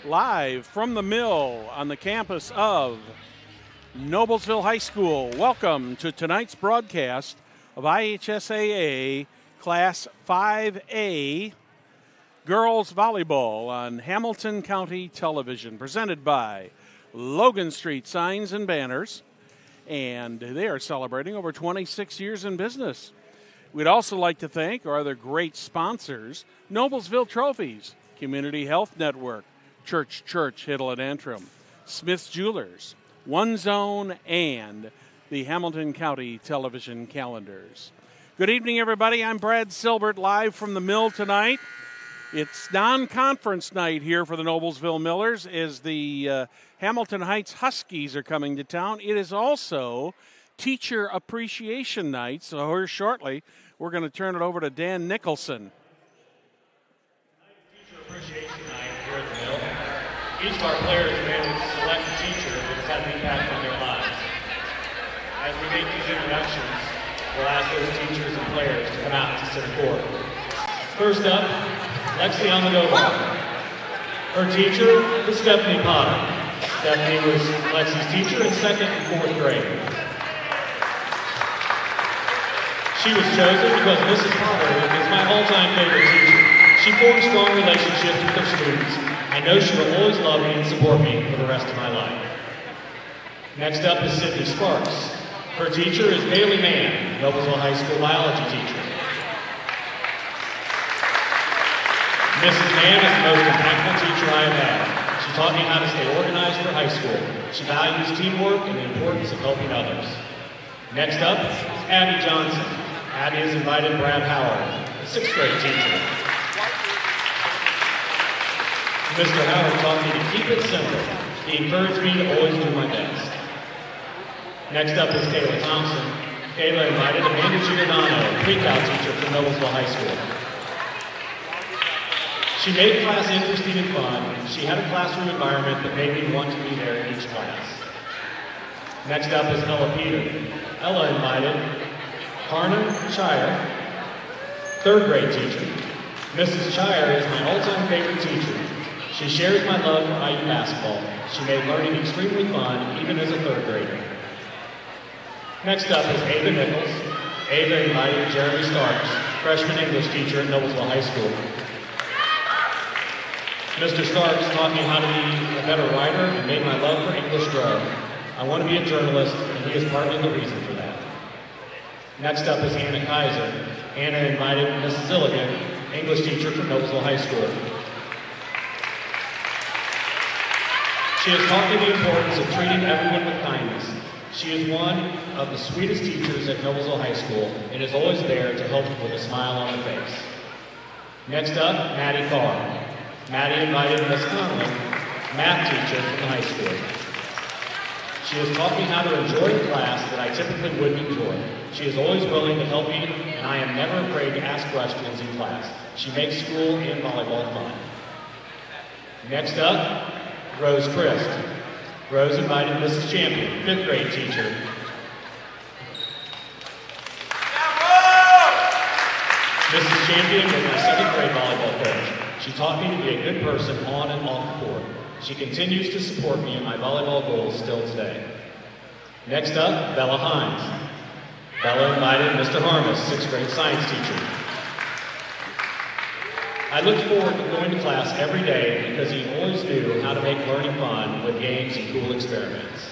live from the mill on the campus of Noblesville High School. Welcome to tonight's broadcast of IHSAA Class 5A Girls Volleyball on Hamilton County Television, presented by Logan Street Signs and Banners, and they are celebrating over 26 years in business. We'd also like to thank our other great sponsors, Noblesville Trophies, Community Health Network, Church Hiddle and Antrim, Smith's Jewelers, One Zone, and the Hamilton County Television Calendars. Good evening, everybody. I'm Brad Silbert, live from the mill tonight. It's non-conference night here for the Noblesville Millers as the Hamilton Heights Huskies are coming to town. It is also Teacher Appreciation Night, so here shortly we're going to turn it over to Dan Nicholson. Teacher Appreciation Night here at the mill. Each of our players have been able to select a teacher that has had an impact on their lives. As we make these introductions, we'll ask those teachers and players to come out to center court. First up, Lexi Almodovar. Her teacher was Stephanie Potter. Stephanie was Lexi's teacher in 2nd and 4th grade. She was chosen because Mrs. Potter is my all-time favorite teacher. She formed strong relationships with her students. I know she will always love me and support me for the rest of my life. Next up is Sydney Sparks. Her teacher is Bailey Mann, Noblesville High School biology teacher. Mrs. Mann is the most impactful teacher I have had. She taught me how to stay organized for high school. She values teamwork and the importance of helping others. Next up is Abby Johnson. Abby has invited Brad Howard, a 6th grade teacher. Mr. Howard taught me to keep it simple. He encouraged me to always do my best. Next up is Kayla Thompson. Kayla invited Amanda Giordano, a pre-cal teacher from Noblesville High School. She made class interesting and fun. She had a classroom environment that made me want to be there in each class. Next up is Ella Peter. Ella invited Harnan Shire, 3rd grade teacher. Mrs. Shire is my all-time favorite teacher. She shares my love for IU basketball. She made learning extremely fun, even as a 3rd grader. Next up is Ava Nichols. Ava invited Jeremy Starks, freshman English teacher at Noblesville High School. Mr. Starks taught me how to be a better writer and made my love for English grow. I want to be a journalist, and he is partly the reason for that. Next up is Anna Kaiser. Anna invited Mrs. Zilligan, English teacher from Noblesville High School. She has taught me the importance of treating everyone with kindness. She is one of the sweetest teachers at Noblesville High School and is always there to help with a smile on her face. Next up, Maddie Carr. Maddie invited Miss Conley, math teacher from the high school. She has taught me how to enjoy a class that I typically wouldn't enjoy. She is always willing to help me, and I am never afraid to ask questions in class. She makes school and volleyball fun. Next up, Rose Christ. Rose invited Mrs. Champion, 5th grade teacher. Mrs. Champion was my 2nd grade volleyball coach. She taught me to be a good person on and off the court. She continues to support me in my volleyball goals still today. Next up, Bella Hines. Bella invited Mr. Harmis, 6th grade science teacher. I look forward to going to class every day because he always knew how to make learning fun with games and cool experiments.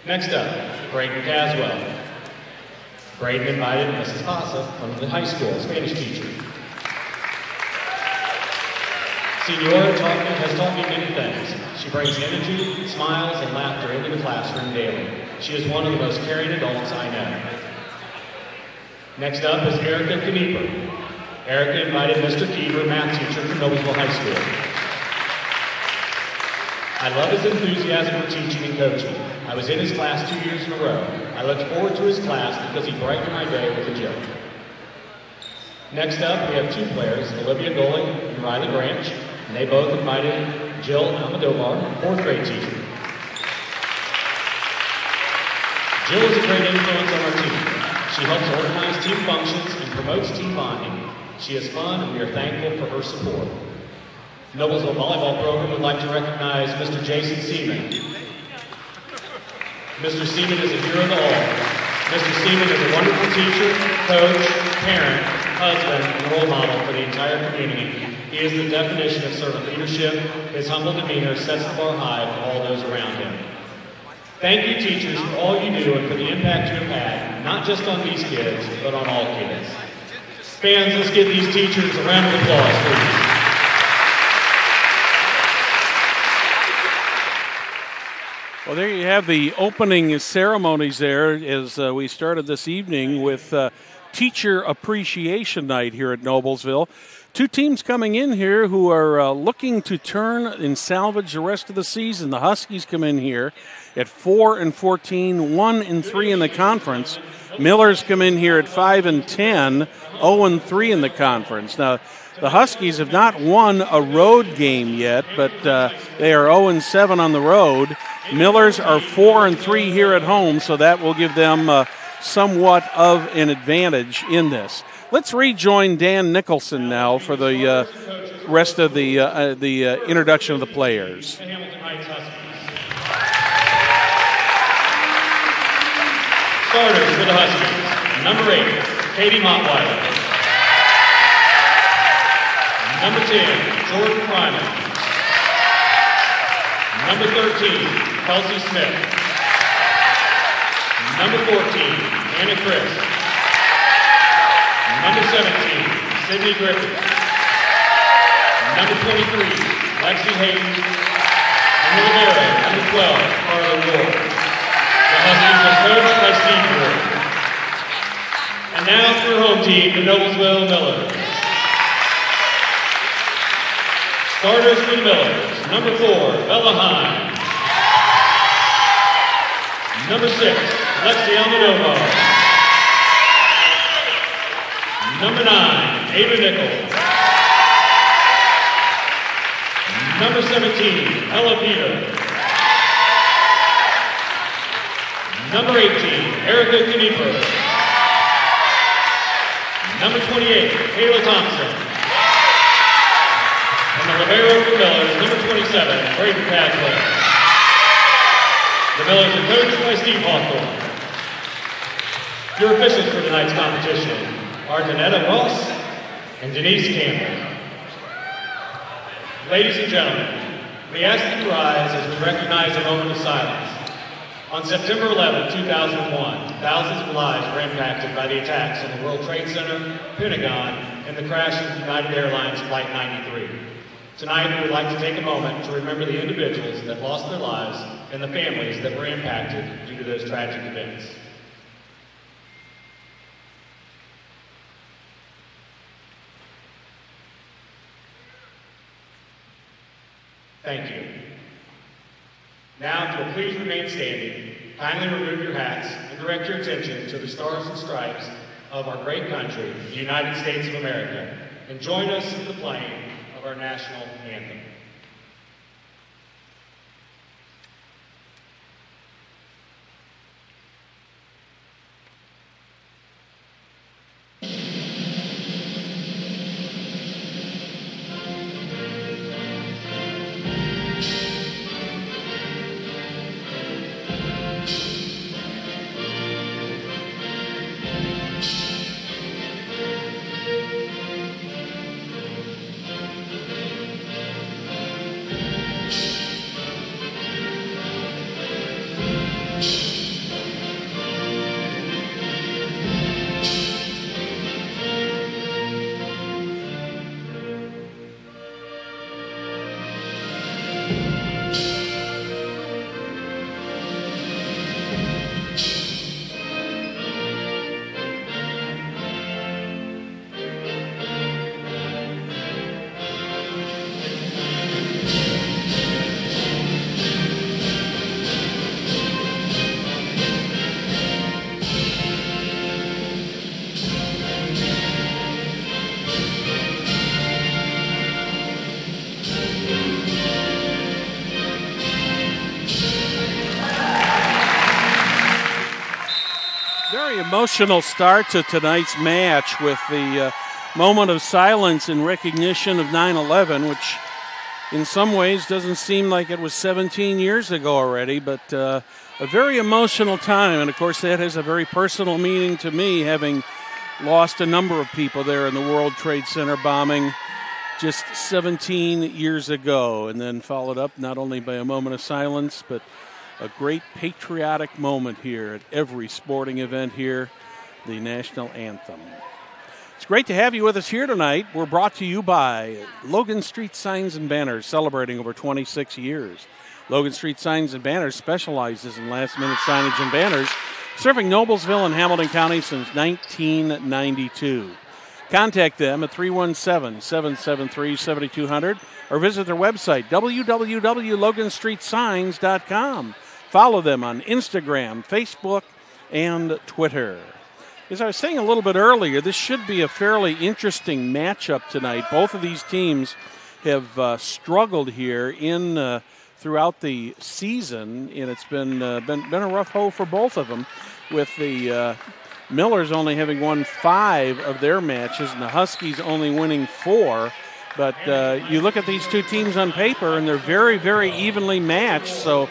Next up, Braden Caswell. Braden invited Mrs. Pasa from the high school, Spanish teacher. Senora has taught me many things. She brings energy, smiles, and laughter into the classroom daily. She is one of the most caring adults I know. Next up is Erica Knieper. Erica invited Mr. Kiever, math teacher from Noblesville High School. I love his enthusiasm for teaching and coaching. I was in his class 2 years in a row. I looked forward to his class because he brightened my day with a joke. Next up, we have 2 players, Olivia Gulling and Riley Branch, and they both invited Jill Almodovar, 4th grade teacher. Jill is a great influence on our team. She helps organize team functions and promotes team bonding. She is fun, and we are thankful for her support. Noblesville Volleyball program would like to recognize Mr. Jason Seaman. Mr. Seaman is a hero to all. Mr. Seaman is a wonderful teacher, coach, parent, husband, and role model for the entire community. He is the definition of servant leadership. His humble demeanor sets the bar high for all those around him. Thank you, teachers, for all you do and for the impact you have had, not just on these kids, but on all kids. Fans, let's give these teachers a round of applause, please. Well, there you have the opening ceremonies there as we started this evening with Teacher Appreciation Night here at Noblesville. Two teams coming in here who are looking to turn and salvage the rest of the season. The Huskies come in here at 4-14, 1-3 in the conference. Millers come in here at 5-10, 0-3 in the conference. Now, the Huskies have not won a road game yet, but they are 0-7 on the road. Millers are 4-3 here at home, so that will give them somewhat of an advantage in this. Let's rejoin Dan Nicholson now for the rest of the introduction of the players. Starters for the Huskies. Number 8, Katie Mottweiler. Number 10, Jordan Fryman. Number 13, Kelsey Smith. Number 14, Anna Chris. Number 17, Sydney Griffith. Number 23, Lexi Hayden. And the libero, number 12, Carla Ward. The Huskies are coached by Steve Ward. And now for your home team, the Noblesville Millers. Starters for the Millers. Number 4, Bella Hine. Number 6, Lexi Almodovar. Number 9, Ava Nichols. Number 17, Ella Peter. Number 18, Erica Knieper. Number 28, Kayla Thompson. And the libero for Millers, number 27, Braden Caswell. The Millers are coached by Steve Hawthorne. Your officials for tonight's competition are Danetta Ross and Denise Campbell. Ladies and gentlemen, we ask that you rise as we recognize a moment of silence. On September 11, 2001, thousands of lives were impacted by the attacks on the World Trade Center, Pentagon, and the crash of United Airlines Flight 93. Tonight, we would like to take a moment to remember the individuals that lost their lives and the families that were impacted due to those tragic events. Thank you. Now, if you'll please remain standing, kindly remove your hats and direct your attention to the stars and stripes of our great country, the United States of America, and join us in the playing of our national anthem. Emotional start to tonight's match with the moment of silence in recognition of 9/11, which in some ways doesn't seem like it was 17 years ago already, but a very emotional time. And, of course, that has a very personal meaning to me, having lost a number of people there in the World Trade Center bombing just 17 years ago, and then followed up not only by a moment of silence, but a great patriotic moment here at every sporting event here, the national anthem. It's great to have you with us here tonight. We're brought to you by Logan Street Signs and Banners, celebrating over 26 years. Logan Street Signs and Banners specializes in last-minute signage and banners, serving Noblesville and Hamilton County since 1992. Contact them at 317-773-7200 or visit their website, www.loganstreetsigns.com. Follow them on Instagram, Facebook, and Twitter. As I was saying a little bit earlier, this should be a fairly interesting matchup tonight. Both of these teams have struggled here throughout the season, and it's been a rough hole for both of them, with the Millers only having won 5 of their matches and the Huskies only winning 4. But you look at these two teams on paper, and they're very, very evenly matched, so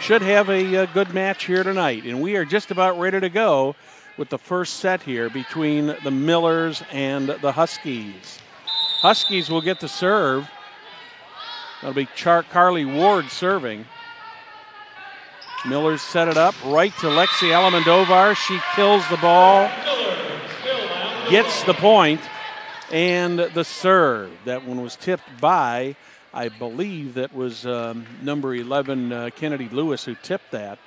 should have a good match here tonight. And we are just about ready to go with the first set here between the Millers and the Huskies. Huskies will get the serve. That'll be Carly Ward serving. Millers set it up right to Lexi Alamandovar. She kills the ball, gets the point, and the serve. That one was tipped by, I believe that was number 11, Kennedy Lewis, who tipped that.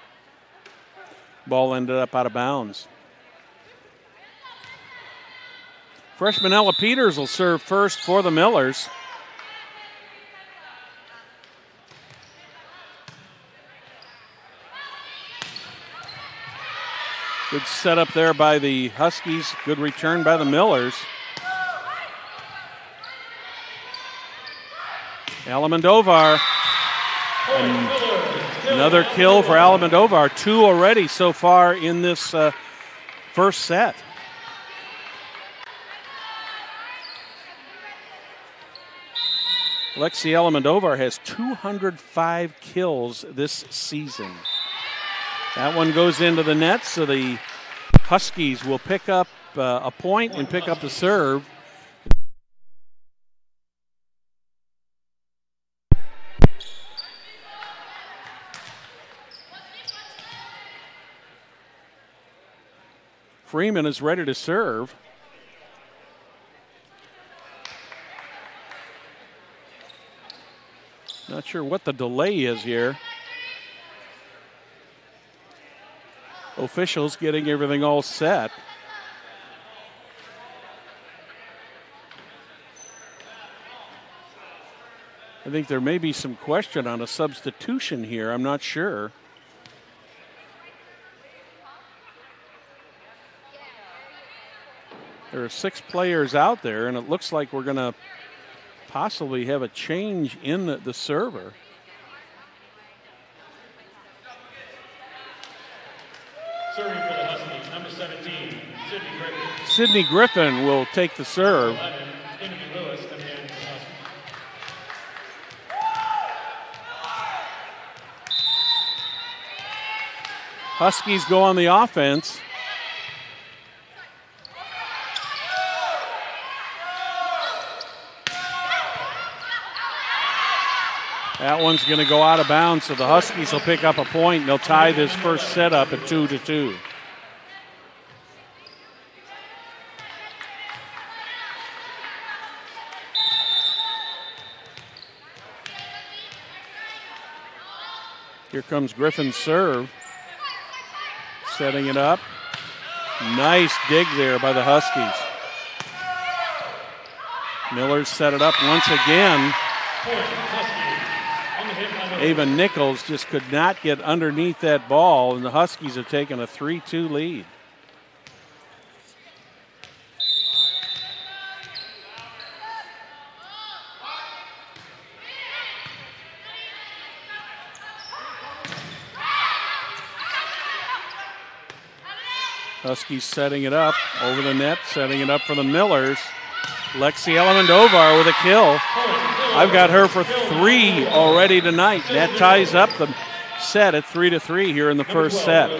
Ball ended up out of bounds. Freshman Ella Peters will serve first for the Millers. Good setup there by the Huskies. Good return by the Millers. Alamandovar. Another kill for Alamandovar. 2 already so far in this first set. Lexi Alamandovar has 205 kills this season. That one goes into the net, so the Huskies will pick up a point and pick up the serve. Freeman is ready to serve. Not sure what the delay is here. Officials getting everything all set. I think there may be some question on a substitution here. I'm not sure. There are 6 players out there, and it looks like we're going to possibly have a change in the server. Serving for the Huskies, number 17, Sydney Griffin. Sydney Griffin will take the serve. 11, Kennedy Lewis coming in for the Huskies go on the offense. That one's going to go out of bounds, so the Huskies will pick up a point, and they'll tie this first set up at 2-2. Here comes Griffin's serve. Setting it up. Nice dig there by the Huskies. Millers set it up once again. Ava Nichols just could not get underneath that ball, and the Huskies have taken a 3-2 lead. Huskies setting it up over the net, setting it up for the Millers. Lexi Alamandovar with a kill. I've got her for 3 already tonight. That ties up the set at 3-3 here in the first set.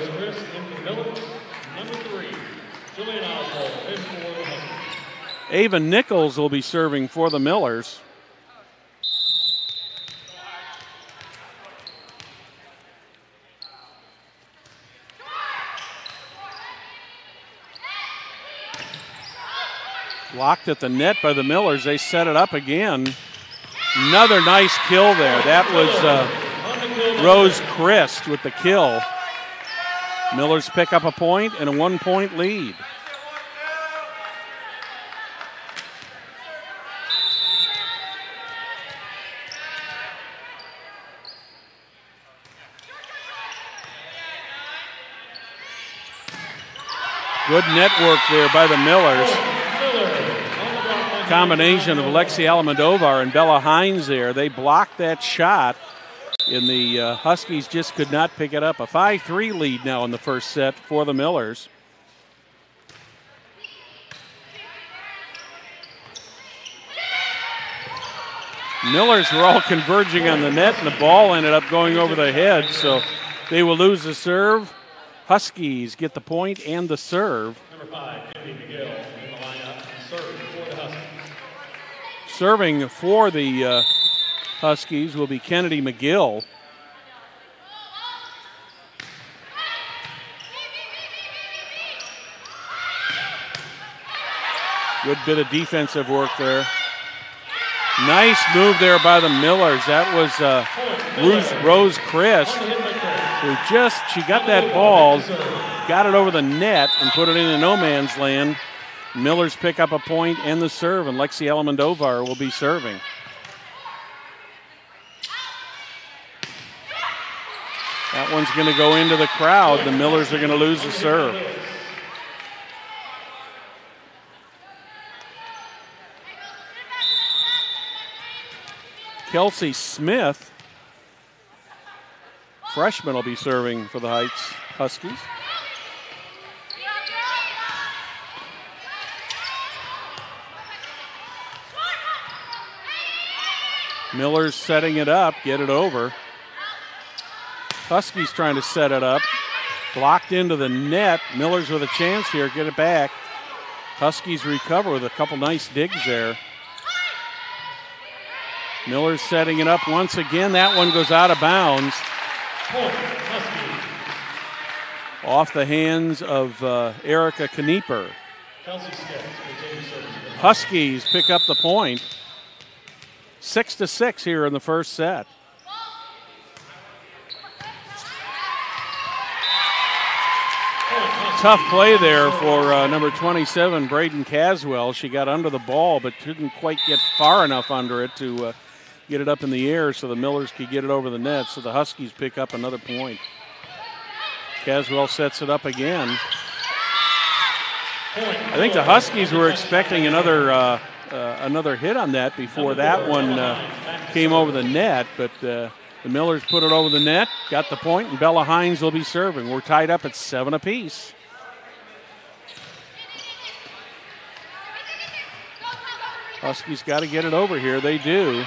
Ava Nichols will be serving for the Millers. Blocked at the net by the Millers. They set it up again. Another nice kill there. That was Rose Christ with the kill. Millers pick up a point and a 1-point lead. Good network there by the Millers. Combination of Alexi Alamodovar and Bella Hines there. They blocked that shot, and the Huskies just could not pick it up. A 5-3 lead now in the first set for the Millers. Millers were all converging on the net, and the ball ended up going over the head, so they will lose the serve. Huskies get the point and the serve. Number 5, Kennedy McGill in the lineup, serving for the Huskies. Serving for the Huskies will be Kennedy McGill. Good bit of defensive work there. Nice move there by the Millers. That was Rose Christ, who she got that ball, got it over the net and put it into no man's land. Millers pick up a point and the serve, and Lexi Alamodovar will be serving. That one's going to go into the crowd. The Millers are going to lose the serve. Kelsey Smith, freshman, will be serving for the Heights Huskies. Miller's setting it up, get it over. Huskies trying to set it up. Blocked into the net. Miller's with a chance here, get it back. Huskies recover with a couple nice digs there. Miller's setting it up once again. That one goes out of bounds. Off the hands of Erica Knieper. Huskies pick up the point. 6-6 here in the first set. Tough play there for number 27, Braden Caswell. She got under the ball but didn't quite get far enough under it to get it up in the air so the Millers could get it over the net, so the Huskies pick up another point. Caswell sets it up again. I think the Huskies were expecting another hit on that before that one came over the net, but the Millers put it over the net, got the point, and Bella Hines will be serving. We're tied up at 7 apiece. Huskies got to get it over here. They do.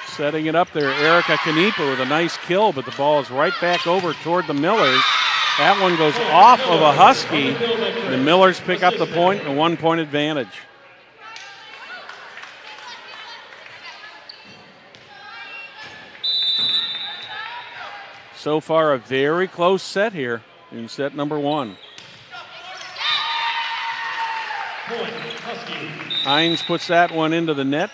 Setting it up there, Erica Knieper with a nice kill, but the ball is right back over toward the Millers. That one goes off of a Husky. The Millers pick up the point and a 1-point advantage. So far, a very close set here in set number 1. Hines puts that one into the net.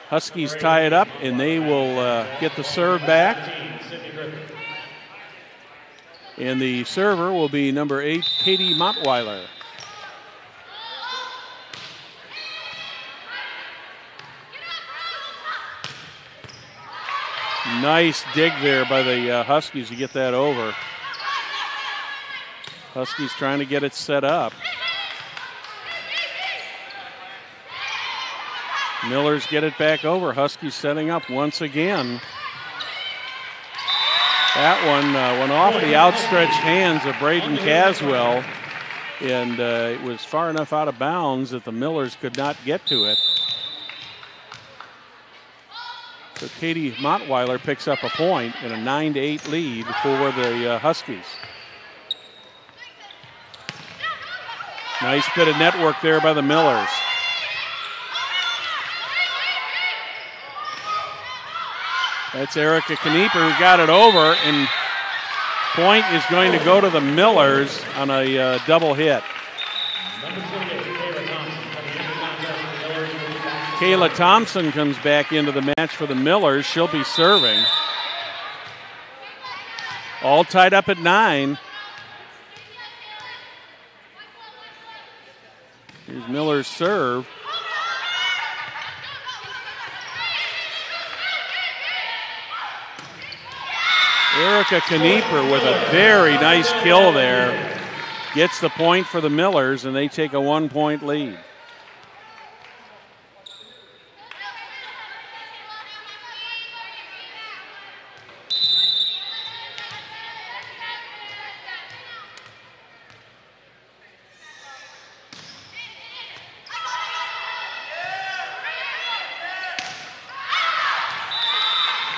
Huskies tie it up, and they will get the serve back. And the server will be number 8, Katie Mottweiler. Nice dig there by the Huskies to get that over. Huskies trying to get it set up. Millers get it back over. Huskies setting up once again. That one went off the outstretched hands of Braden Caswell, and it was far enough out of bounds that the Millers could not get to it. So Katie Mottweiler picks up a point in a 9-8 lead for the Huskies. Nice bit of network there by the Millers. That's Erica Knieper who got it over, and point is going to go to the Millers on a double hit. Kayla Thompson comes back into the match for the Millers. She'll be serving. All tied up at 9. Here's Miller's serve. Erica Knieper with a very nice kill there. Gets the point for the Millers, and they take a 1-point lead.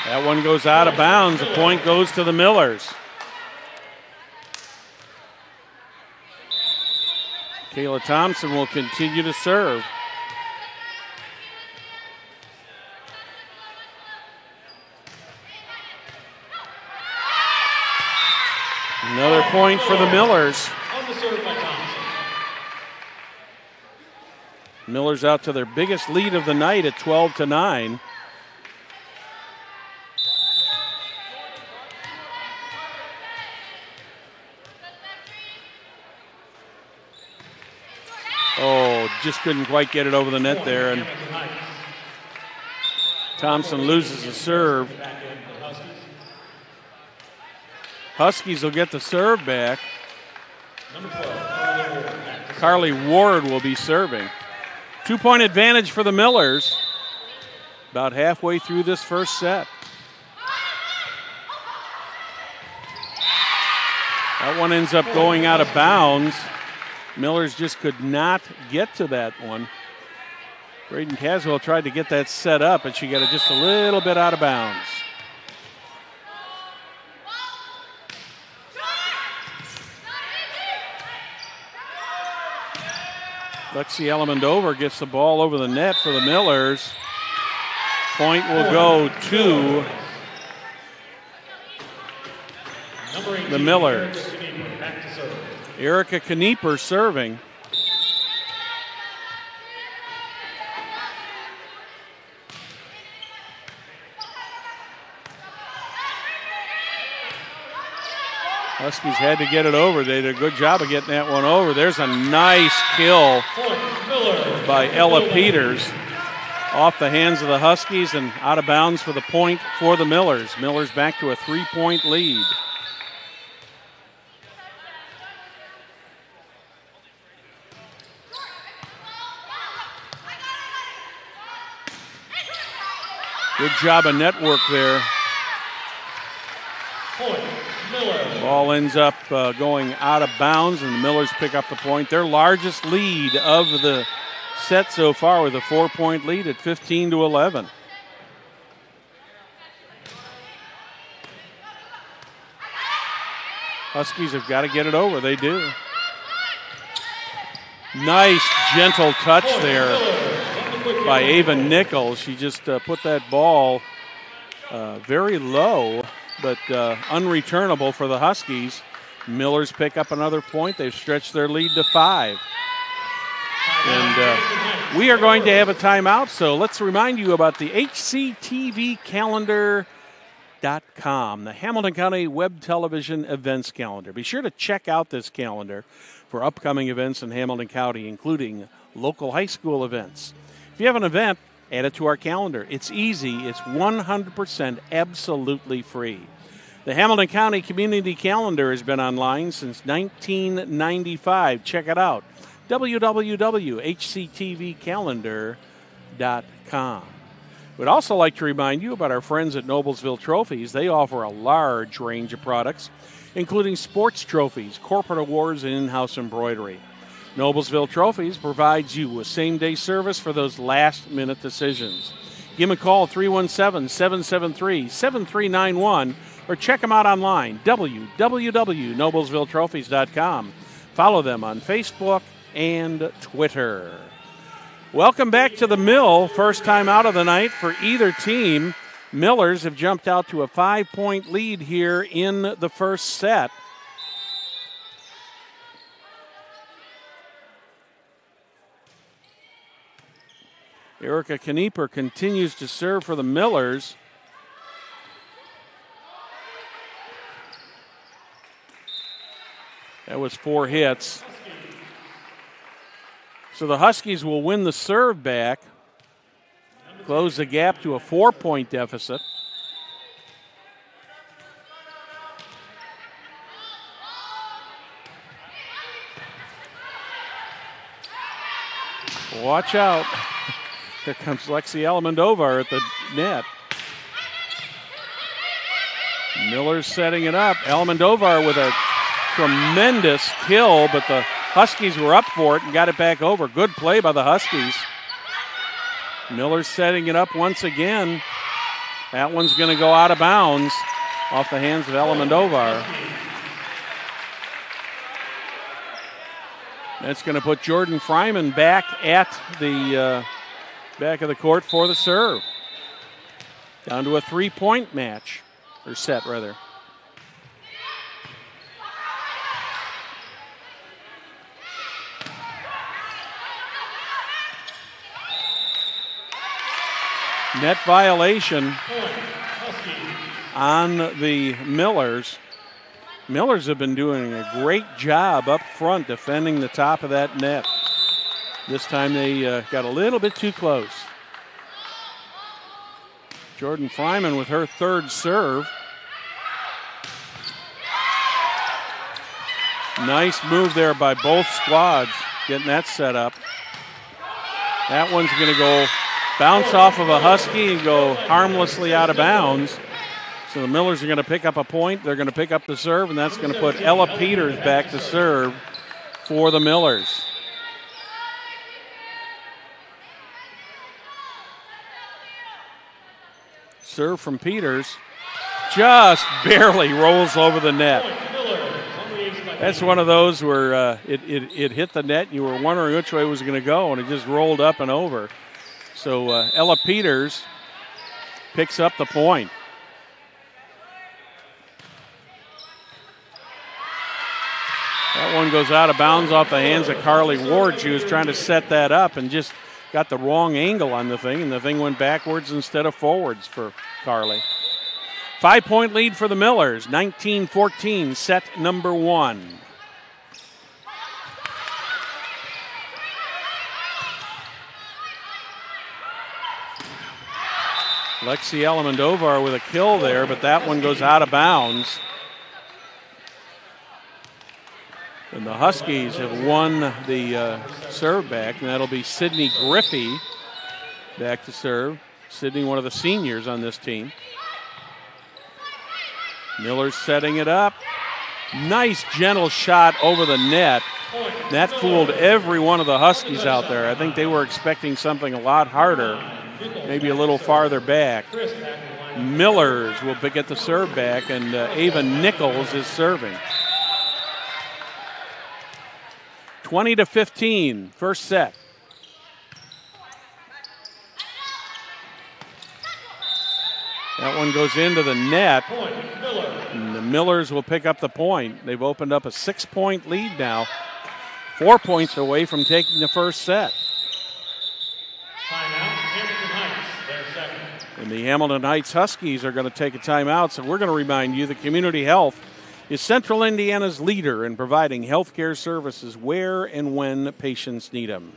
That one goes out of bounds. The point goes to the Millers. Kayla Thompson will continue to serve. Another point for the Millers. Millers out to their biggest lead of the night at 12-9. Oh, just couldn't quite get it over the net there, and Thompson loses the serve. Huskies will get the serve back. Carly Ward will be serving. 2-point advantage for the Millers. About halfway through this first set. That one ends up going out of bounds. Millers just could not get to that one. Braden Caswell tried to get that set up, but she got it just a little bit out of bounds. Lexi Elemendover gets the ball over the net for the Millers. Point will go to the Millers. Erica Knieper serving. Huskies had to get it over. They did a good job of getting that one over. There's a nice kill by Ella Peters off the hands of the Huskies and out of bounds for the point for the Millers. Millers back to a 3-point lead. Good job of network there. Ball ends up going out of bounds, and the Millers pick up the point. Their largest lead of the set so far with a 4-point lead at 15-11. Huskies have got to get it over. They do. Nice gentle touch there by Ava Nichols. She just put that ball very low, but unreturnable for the Huskies. Millers pick up another point. They've stretched their lead to 5. And we are going to have a timeout, so let's remind you about the HCTV calendar.com, the Hamilton County Web Television Events Calendar. Be sure to check out this calendar for upcoming events in Hamilton County, including local high school events. If you have an event, add it to our calendar. It's easy. It's 100% absolutely free. The Hamilton County Community Calendar has been online since 1995. Check it out. www.hctvcalendar.com. We'd also like to remind you about our friends at Noblesville Trophies. They offer a large range of products, including sports trophies, corporate awards, and in-house embroidery. Noblesville Trophies provides you with same-day service for those last-minute decisions. Give them a call, 317-773-7391, or check them out online, www.noblesvilletrophies.com. Follow them on Facebook and Twitter. Welcome back to the Mill. First time out of the night for either team. Millers have jumped out to a 5-point lead here in the first set. Erica Knieper continues to serve for the Millers. That was 4 hits. So the Huskies will win the serve back, close the gap to a 4-point deficit. Watch out. Here comes Lexi Almendovar at the net. Miller's setting it up. Almendovar with a tremendous kill, but the Huskies were up for it and got it back over. Good play by the Huskies. Miller's setting it up once again. That one's going to go out of bounds off the hands of Almendovar. That's going to put Jordan Fryman back at the back of the court for the serve. Down to a 3-point match, or set rather. Net violation on the Millers. Millers have been doing a great job up front defending the top of that net. This time they got a little bit too close. Jordan Fryman with her 3rd serve. Nice move there by both squads, getting that set up. That one's going to go bounce off of a Husky and go harmlessly out of bounds. So the Millers are going to pick up a point. They're going to pick up the serve, and that's going to put Ella Peters back to serve for the Millers. Serve from Peters. Just barely rolls over the net. That's one of those where it hit the net. You were wondering which way it was going to go, and it just rolled up and over. So Ella Peters picks up the point. That one goes out of bounds off the hands of Carly Ward. She was trying to set that up and just got the wrong angle on the thing, and the thing went backwards instead of forwards for Carly. 5-point lead for the Millers, 19-14, set number 1. Lexi Almendovar with a kill there, but that one goes out of bounds. And the Huskies have won the serve back, and that'll be Sydney Griffey back to serve. Sydney, one of the seniors on this team. Miller's setting it up. Nice gentle shot over the net. That fooled every one of the Huskies out there. I think they were expecting something a lot harder, maybe a little farther back. Millers will get the serve back, and Ava Nichols is serving. 20-15, first set. That one goes into the net, and the Millers will pick up the point. They've opened up a 6-point lead now, 4 points away from taking the first set. Timeout, Hamilton Heights, their second. And the Hamilton Heights Huskies are going to take a timeout, so we're going to remind you that Community Health is Central Indiana's leader in providing health care services where and when patients need them.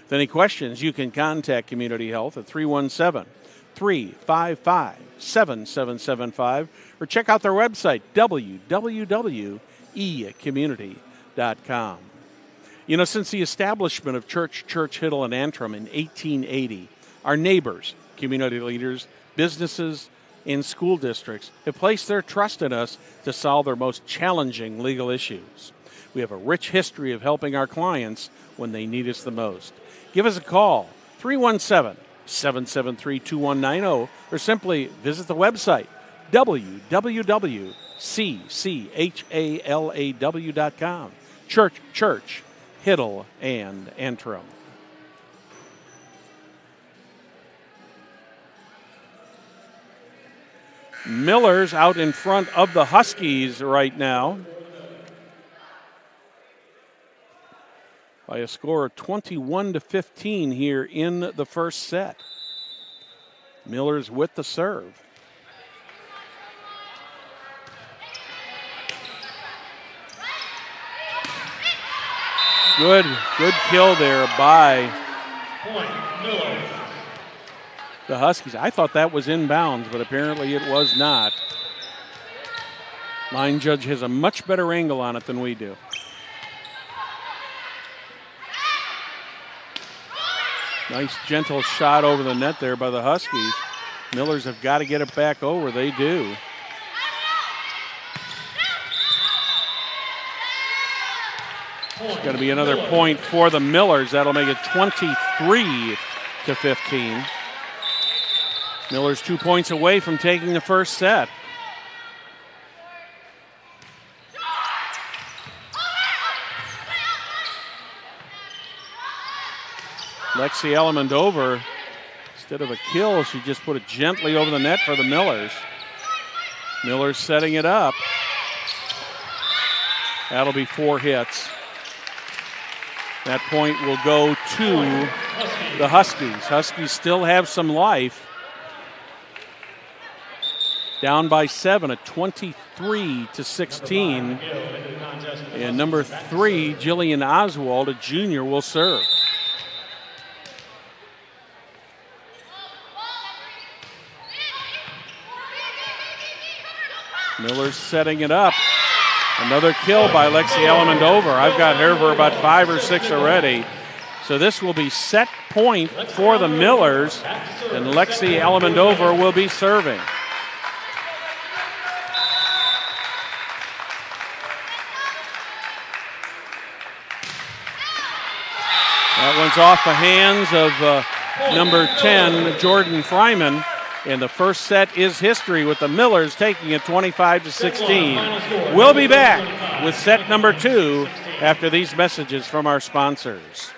With any questions, you can contact Community Health at 317-355-7775 or check out their website, www.ecommunity.com. You know, since the establishment of Church Hiddle and Antrim in 1880, our neighbors, community leaders, businesses, and school districts have placed their trust in us to solve their most challenging legal issues. We have a rich history of helping our clients when they need us the most. Give us a call, 773-2190, or simply visit the website, www.cchalaw.com. Church, Hiddle, and Antrim. Miller's out in front of the Huskies right now by a score of 21-15 here in the first set. Miller's with the serve. Good kill there by the Huskies. I thought that was inbounds, but apparently it was not. Line judge has a much better angle on it than we do. Nice gentle shot over the net there by the Huskies. Millers have got to get it back over. They do. It's going to be another point for the Millers. That'll make it 23-15. Millers 2 points away from taking the first set. Lexi Elemendova, instead of a kill, she just put it gently over the net for the Millers. Millers setting it up. That'll be 4 hits. That point will go to the Huskies. Huskies still have some life. Down by 7 at 23-16. And number 3, Jillian Oswald, a junior, will serve. Miller's setting it up. Another kill by Lexi Elemendova. I've got her for about 5 or 6 already. So this will be set point for the Millers, and Lexi Elemendova will be serving. That one's off the hands of number 10, Jordan Fryman. And the first set is history with the Millers taking it 25-16. We'll be back with set number 2 after these messages from our sponsors.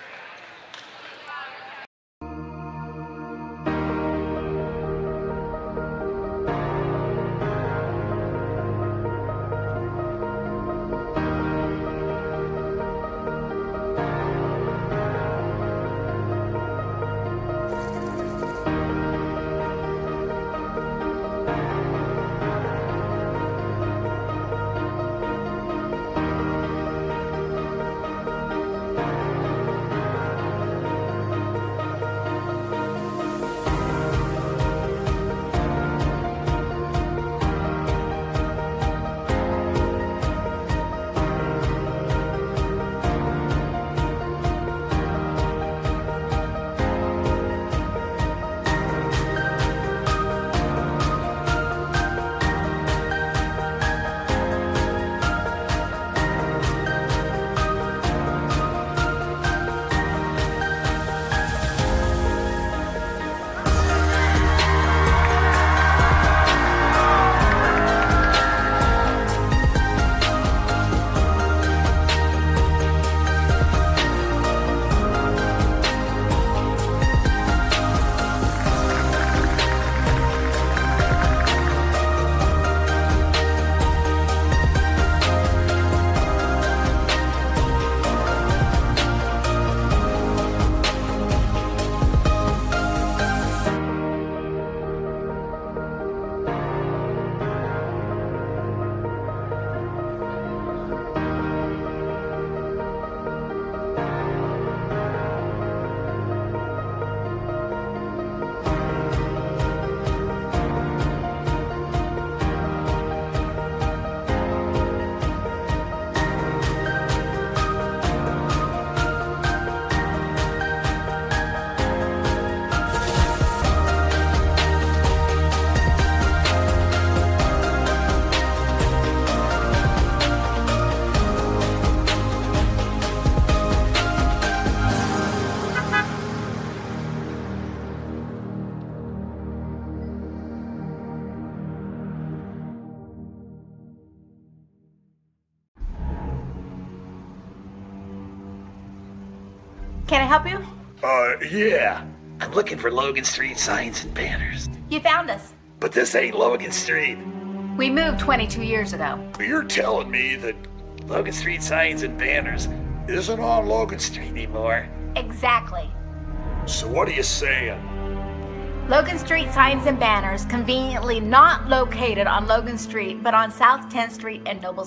Can I help you? Yeah. I'm looking for Logan Street signs and banners. You found us. But this ain't Logan Street. We moved 22 years ago. You're telling me that Logan Street signs and banners isn't on Logan Street anymore? Exactly. So what are you saying? Logan Street signs and banners conveniently not located on Logan Street, but on South 10th Street in Noblesville.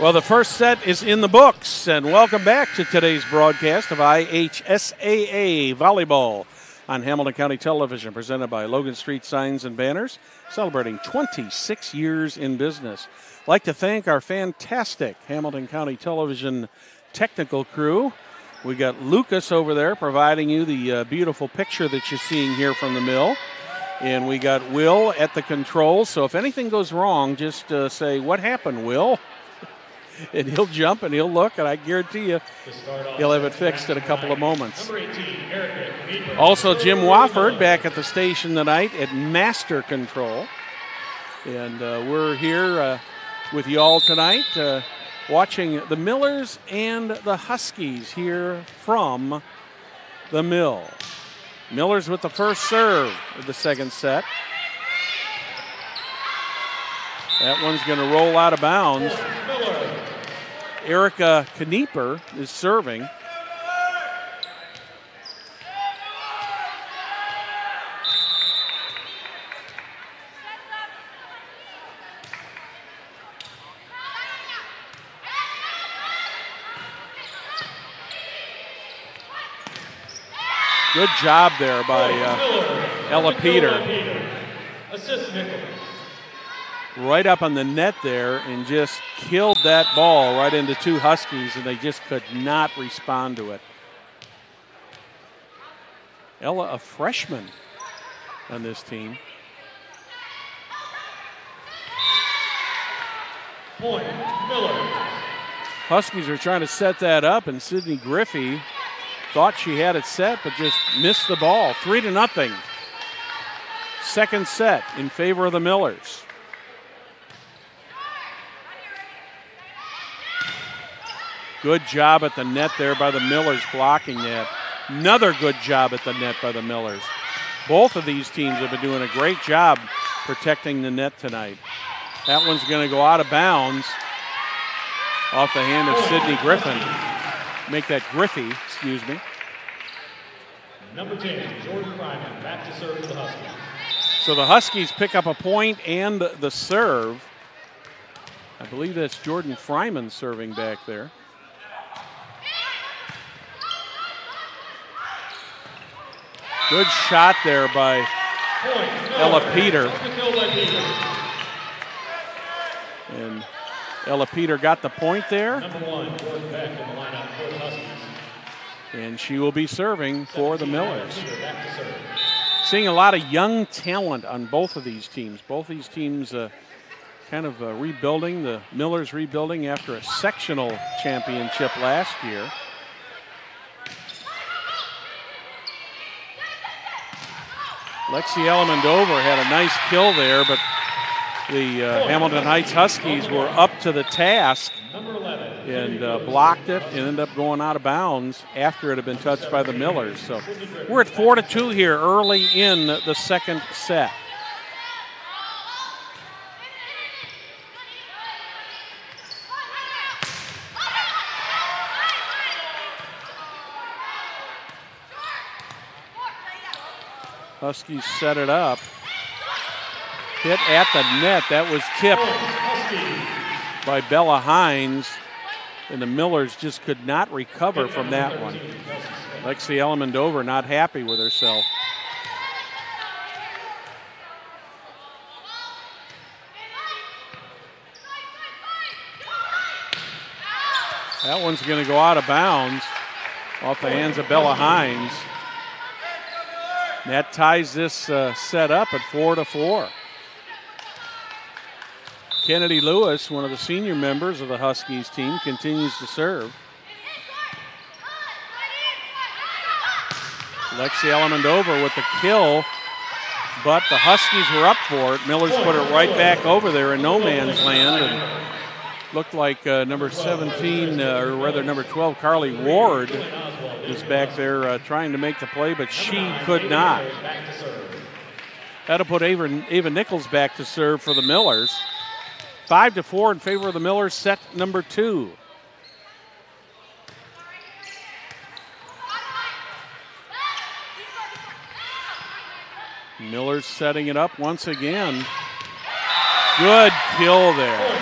Well, the first set is in the books, and welcome back to today's broadcast of IHSAA Volleyball on Hamilton County Television, presented by Logan Street Signs and Banners, celebrating 26 years in business. I'd like to thank our fantastic Hamilton County Television technical crew. We got Lucas over there providing you the beautiful picture that you're seeing here from the mill. And we got Will at the controls, so if anything goes wrong, just say, "What happened, Will?" And he'll jump and he'll look, and I guarantee you he'll have it fixed in a couple of moments. Also, Jim Wofford back at the station tonight at Master Control. And we're here with you all tonight watching the Millers and the Huskies here from the Mill. Millers with the first serve of the second set. That one's going to roll out of bounds. Erica Knieper is serving. Good job there by Ella Peter. Assist Nickel. Right up on the net there and just killed that ball right into two Huskies, and they just could not respond to it. Ella, a freshman on this team. Point, Miller. Huskies are trying to set that up, and Sydney Griffey thought she had it set, but just missed the ball. 3-0. Second set in favor of the Millers. Good job at the net there by the Millers blocking that. Another good job at the net by the Millers. Both of these teams have been doing a great job protecting the net tonight. That one's going to go out of bounds off the hand of Sydney Griffin. Make that Griffey, excuse me. Number 10, Jordan Fryman, back to serve for the Huskies. So the Huskies pick up a point and the serve. I believe that's Jordan Fryman serving back there. Good shot there by Ella Peter. And Ella Peter got the point there. Number 1, Jordan Beck in the lineup for the Huskies. And she will be serving for the Millers. Back to serve. Seeing a lot of young talent on both of these teams. Both these teams kind of rebuilding. The Millers rebuilding after a sectional championship last year. Lexi Elamondover had a nice kill there, but the Hamilton Heights Huskies were up to the task and blocked it and ended up going out of bounds after it had been touched by the Millers. So we're at 4-2 here early in the second set. Huskies set it up. Hit at the net. That was tipped by Bella Hines, and the Millers just could not recover from that one. Lexi Elamondover not happy with herself. That one's going to go out of bounds off the hands of Bella Hines. That ties this set up at 4-4. Kennedy Lewis, one of the senior members of the Huskies team, continues to serve. Lexi Elamondover with the kill, but the Huskies were up for it. Millers put it right back over there in no man's land, and Looked like number 17, or rather number 12, Carly Ward, is back there trying to make the play, but she could not. That'll put Ava Nichols back to serve for the Millers. 5-4 in favor of the Millers, set number 2. Millers setting it up once again. Good kill there.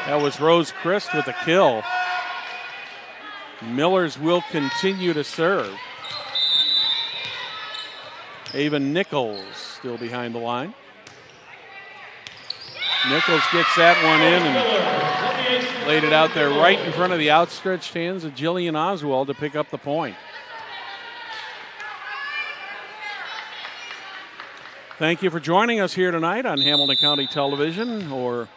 That was Rose Christ with a kill. Millers will continue to serve. Ava Nichols still behind the line. Nichols gets that one in and laid it out there right in front of the outstretched hands of Jillian Oswald to pick up the point. Thank you for joining us here tonight on Hamilton County Television or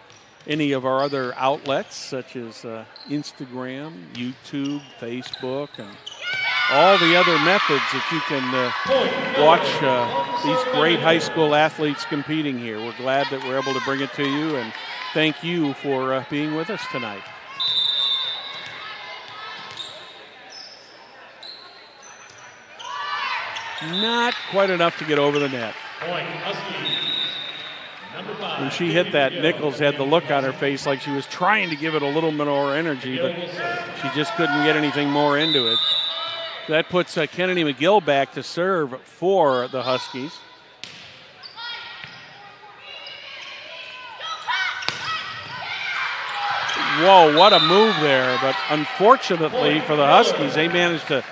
any of our other outlets such as Instagram, YouTube, Facebook, and all the other methods that you can watch these great high school athletes competing here. We're glad that we're able to bring it to you, and thank you for being with us tonight. Not quite enough to get over the net. When she hit that, Nichols had the look on her face like she was trying to give it a little more energy, but she just couldn't get anything more into it. That puts Kennedy McGill back to serve for the Huskies. Whoa, what a move there. But unfortunately for the Huskies, they managed to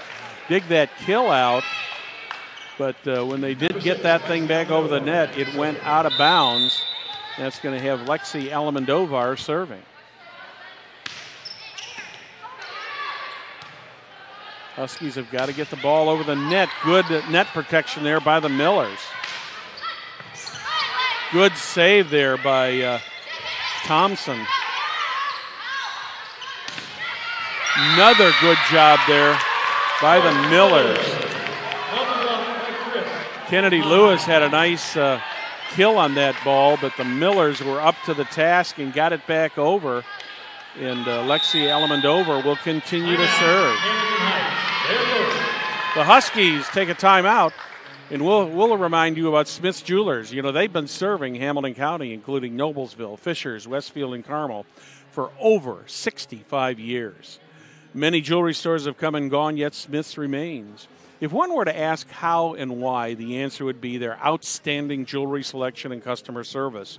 dig that kill out. But when they did get that thing back over the net, it went out of bounds. That's going to have Lexi Alamandovar serving. Huskies have got to get the ball over the net. Good net protection there by the Millers. Good save there by Thompson. Another good job there by the Millers. Kennedy Lewis had a nice kill on that ball, but the Millers were up to the task and got it back over. And Lexi Alamandovar will continue to serve. The Huskies take a timeout, and we'll remind you about Smith's Jewelers. You know, they've been serving Hamilton County, including Noblesville, Fishers, Westfield, and Carmel, for over 65 years. Many jewelry stores have come and gone, yet Smith's remains. If one were to ask how and why, the answer would be their outstanding jewelry selection and customer service.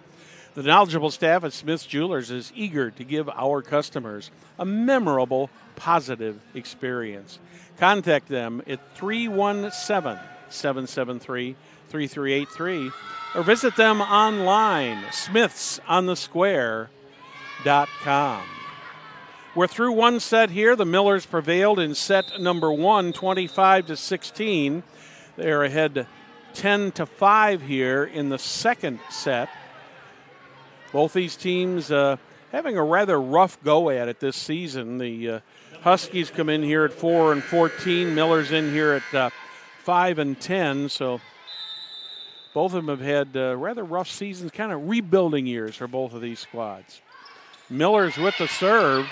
The knowledgeable staff at Smith's Jewelers is eager to give our customers a memorable, positive experience. Contact them at 317-773-3383 or visit them online, smithsonthesquare.com. We're through one set here. The Millers prevailed in set number 1, 25-16. They're ahead 10-5 here in the second set. Both these teams having a rather rough go at it this season. The Huskies come in here at 4-14. Millers in here at 5-10. So both of them have had rather rough seasons, kind of rebuilding years for both of these squads. Millers with the serve.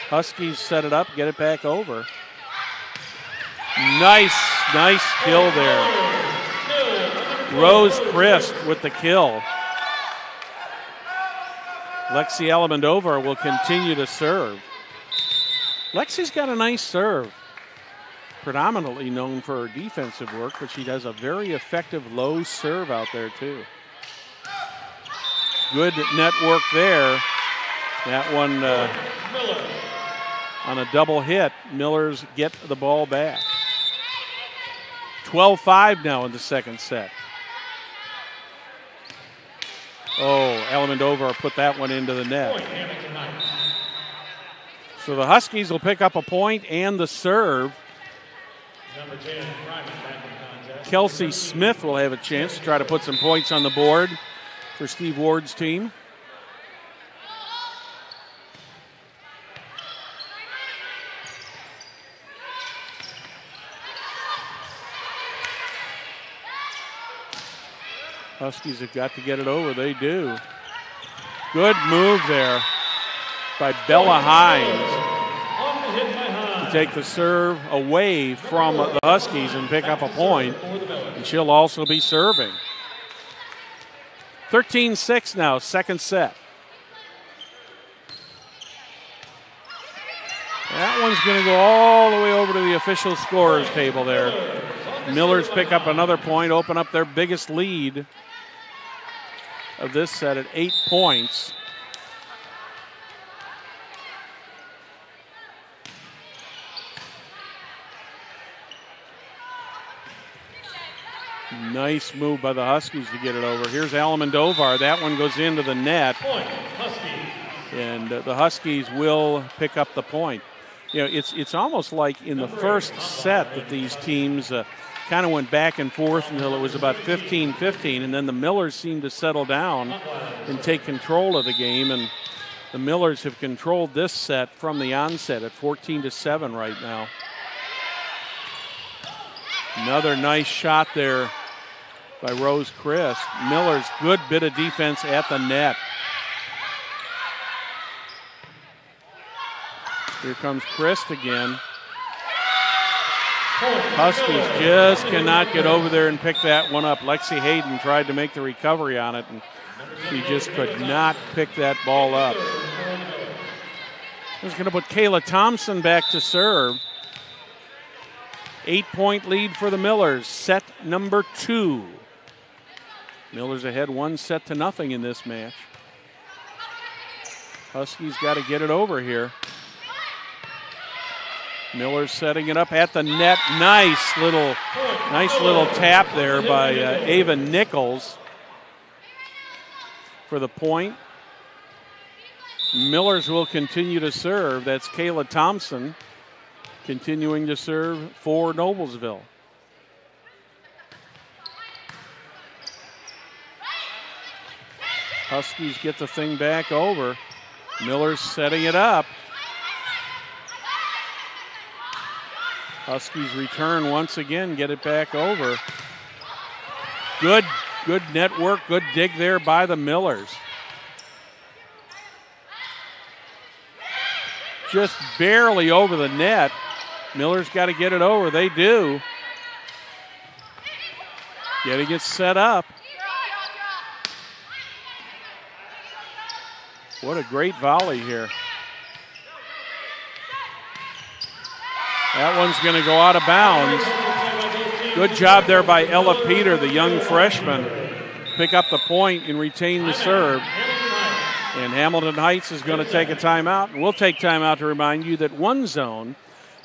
Huskies set it up, get it back over. Nice kill there. Rose Christ with the kill. Lexi Alamandovar will continue to serve. Lexi's got a nice serve. Predominantly known for her defensive work, but she does a very effective low serve out there too. Good net work there. That one on a double hit. Millers get the ball back. 12-5 now in the second set. Oh, Alamandovar put that one into the net. So the Huskies will pick up a point and the serve. Kelsey Smith will have a chance to try to put some points on the board for Steve Ward's team. Huskies have got to get it over. They do. Good move there by Bella Hines to take the serve away from the Huskies and pick up a point. And she'll also be serving. 13-6 now, second set. That one's going to go all the way over to the official scorer's table there. Millers pick up another point, open up their biggest lead of this set at 8 points. Nice move by the Huskies to get it over. Here's Almendovar. That one goes into the net. Point, Huskies. And the Huskies will pick up the point. You know, it's almost like in the first set that these teams kind of went back and forth until it was about 15-15, and then the Millers seemed to settle down and take control of the game, and the Millers have controlled this set from the onset at 14-7 right now. Another nice shot there by Rose Christ. Millers, good bit of defense at the net. Here comes Christ again. Huskies just cannot get over there and pick that one up. Lexi Hayden tried to make the recovery on it, and she just could not pick that ball up. It's going to put Kayla Thompson back to serve. 8-point lead for the Millers, set number 2. Millers ahead 1-0 in this match. Huskies got to get it over here. Millers setting it up at the net. Nice little tap there by Ava Nichols for the point. Millers will continue to serve. That's Kayla Thompson continuing to serve for Noblesville. Huskies get the thing back over. Millers setting it up. Huskies return once again, get it back over. Good network, good dig there by the Millers. Just barely over the net. Millers got to get it over. They do. Getting it set up. What a great volley here. That one's going to go out of bounds. Good job there by Ella Peter, the young freshman. Pick up the point and retain the serve. And Hamilton Heights is going to take a timeout. And we'll take timeout to remind you that One Zone,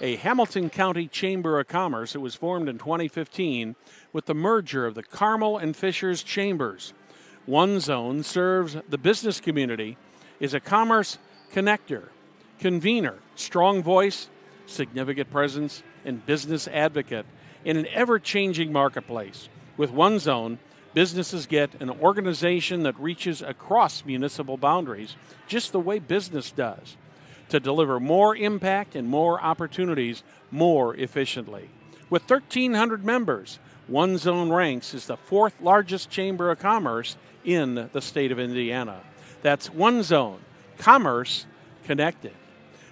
a Hamilton County Chamber of Commerce, it was formed in 2015 with the merger of the Carmel and Fishers Chambers. One Zone serves the business community, is a commerce connector, convener, strong voice, significant presence, and business advocate in an ever-changing marketplace. With One Zone, businesses get an organization that reaches across municipal boundaries, just the way business does, to deliver more impact and more opportunities more efficiently. With 1,300 members, One Zone ranks as the 4th largest chamber of commerce in the state of Indiana. That's One Zone, commerce connected.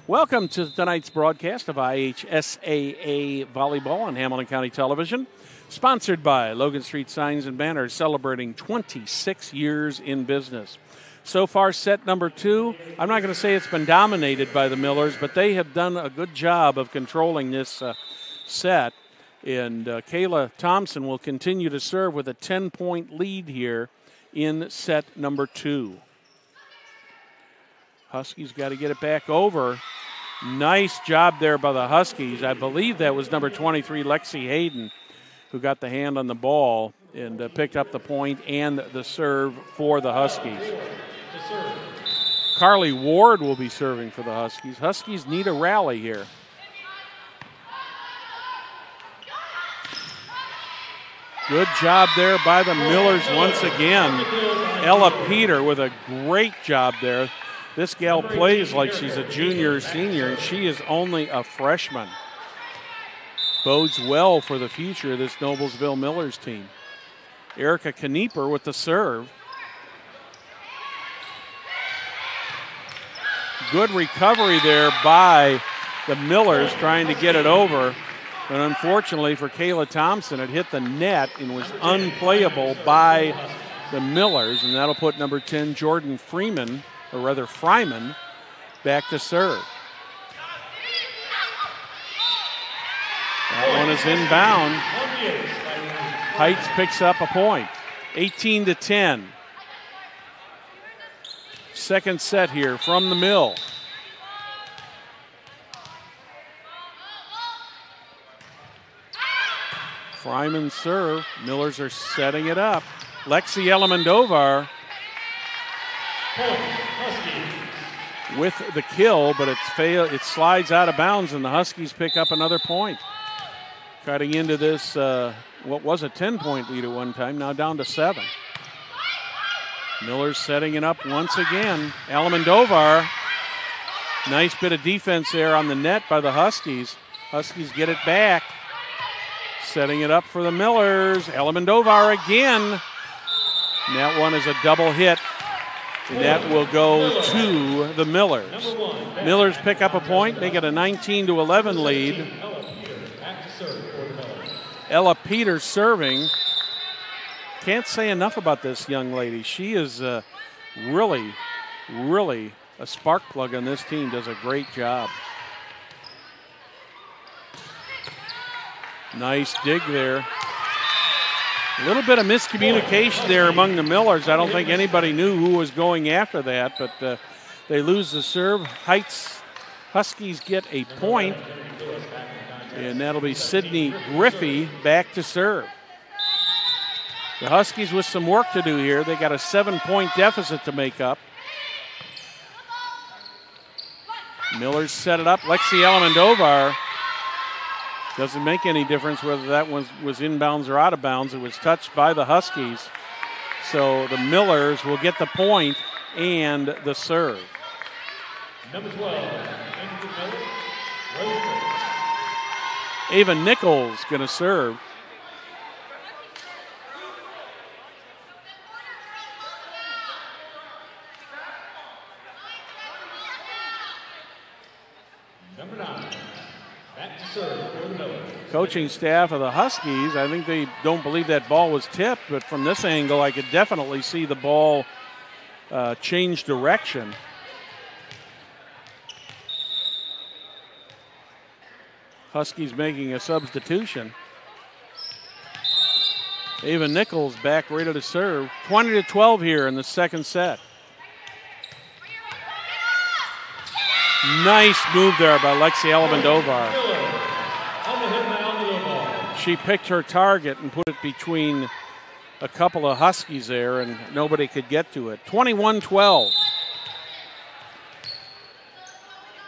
Welcome to tonight's broadcast of IHSAA Volleyball on Hamilton County Television, sponsored by Logan Street Signs and Banners, celebrating 26 years in business. So far, set number 2, I'm not going to say it's been dominated by the Millers, but they have done a good job of controlling this set. And Kayla Thompson will continue to serve with a 10-point lead here in set number 2. Huskies got to get it back over. Nice job there by the Huskies. I believe that was number 23, Lexi Hayden, who got the hand on the ball and picked up the point and the serve for the Huskies. Carly Ward will be serving for the Huskies. Huskies need a rally here. Good job there by the Millers once again. Ella Peter with a great job there. This gal plays like she's a junior or senior, and she is only a freshman. Bodes well for the future of this Noblesville Millers team. Erica Knieper with the serve. good recovery there by the Millers trying to get it over. But unfortunately for Kayla Thompson, it hit the net and was unplayable by the Millers. And that'll put number 10, Jordan Freeman, or rather Fryman, back to serve. That one is inbound. Heights picks up a point. 18-10. Second set here from the Mill. Fryman serve. Millers are setting it up. Lexi Elemendovar with the kill, but it slides out of bounds, and the Huskies pick up another point. Cutting into this, what was a 10-point lead at one time, now down to 7. Miller's setting it up once again. Elemendovar, nice bit of defense there on the net by the Huskies. Huskies get it back. Setting it up for the Millers. Elemendovar again. And that one is a double hit. And that will go to the Millers. Millers pick up a point, make it a 19-11 lead. Ella Peters serving. Can't say enough about this young lady. She is really, really a spark plug on this team. Does a great job. Nice dig there. A little bit of miscommunication there among the Millers. I don't think anybody knew who was going after that, but they lose the serve. Heights Huskies get a point, and that'll be Sydney Griffey back to serve. The Huskies with some work to do here. They got a 7-point deficit to make up. Millers set it up. Lexi Elemendovar. Doesn't make any difference whether that one was inbounds or out of bounds. It was touched by the Huskies. So the Millers will get the point and the serve. Number 12, Ava Nichols going to serve. Number 9, back to serve for the Millers. Coaching staff of the Huskies, I think they don't believe that ball was tipped, but from this angle I could definitely see the ball change direction. Huskies making a substitution. Ava Nichols back ready to serve. 20-12 here in the second set. Nice move there by Lexi Elemendovar. She picked her target and put it between a couple of Huskies there, and nobody could get to it. 21-12.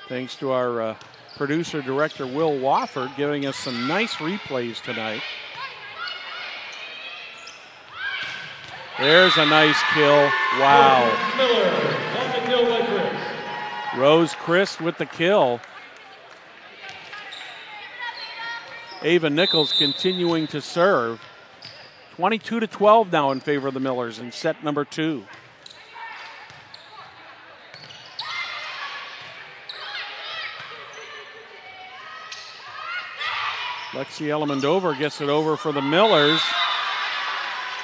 Thanks to our producer, director, Will Wofford, giving us some nice replays tonight. There's a nice kill. Wow. Rose Chris with the kill. Ava Nichols continuing to serve. 22-12 now in favor of the Millers in set number 2. Lexi Elemendovar gets it over for the Millers.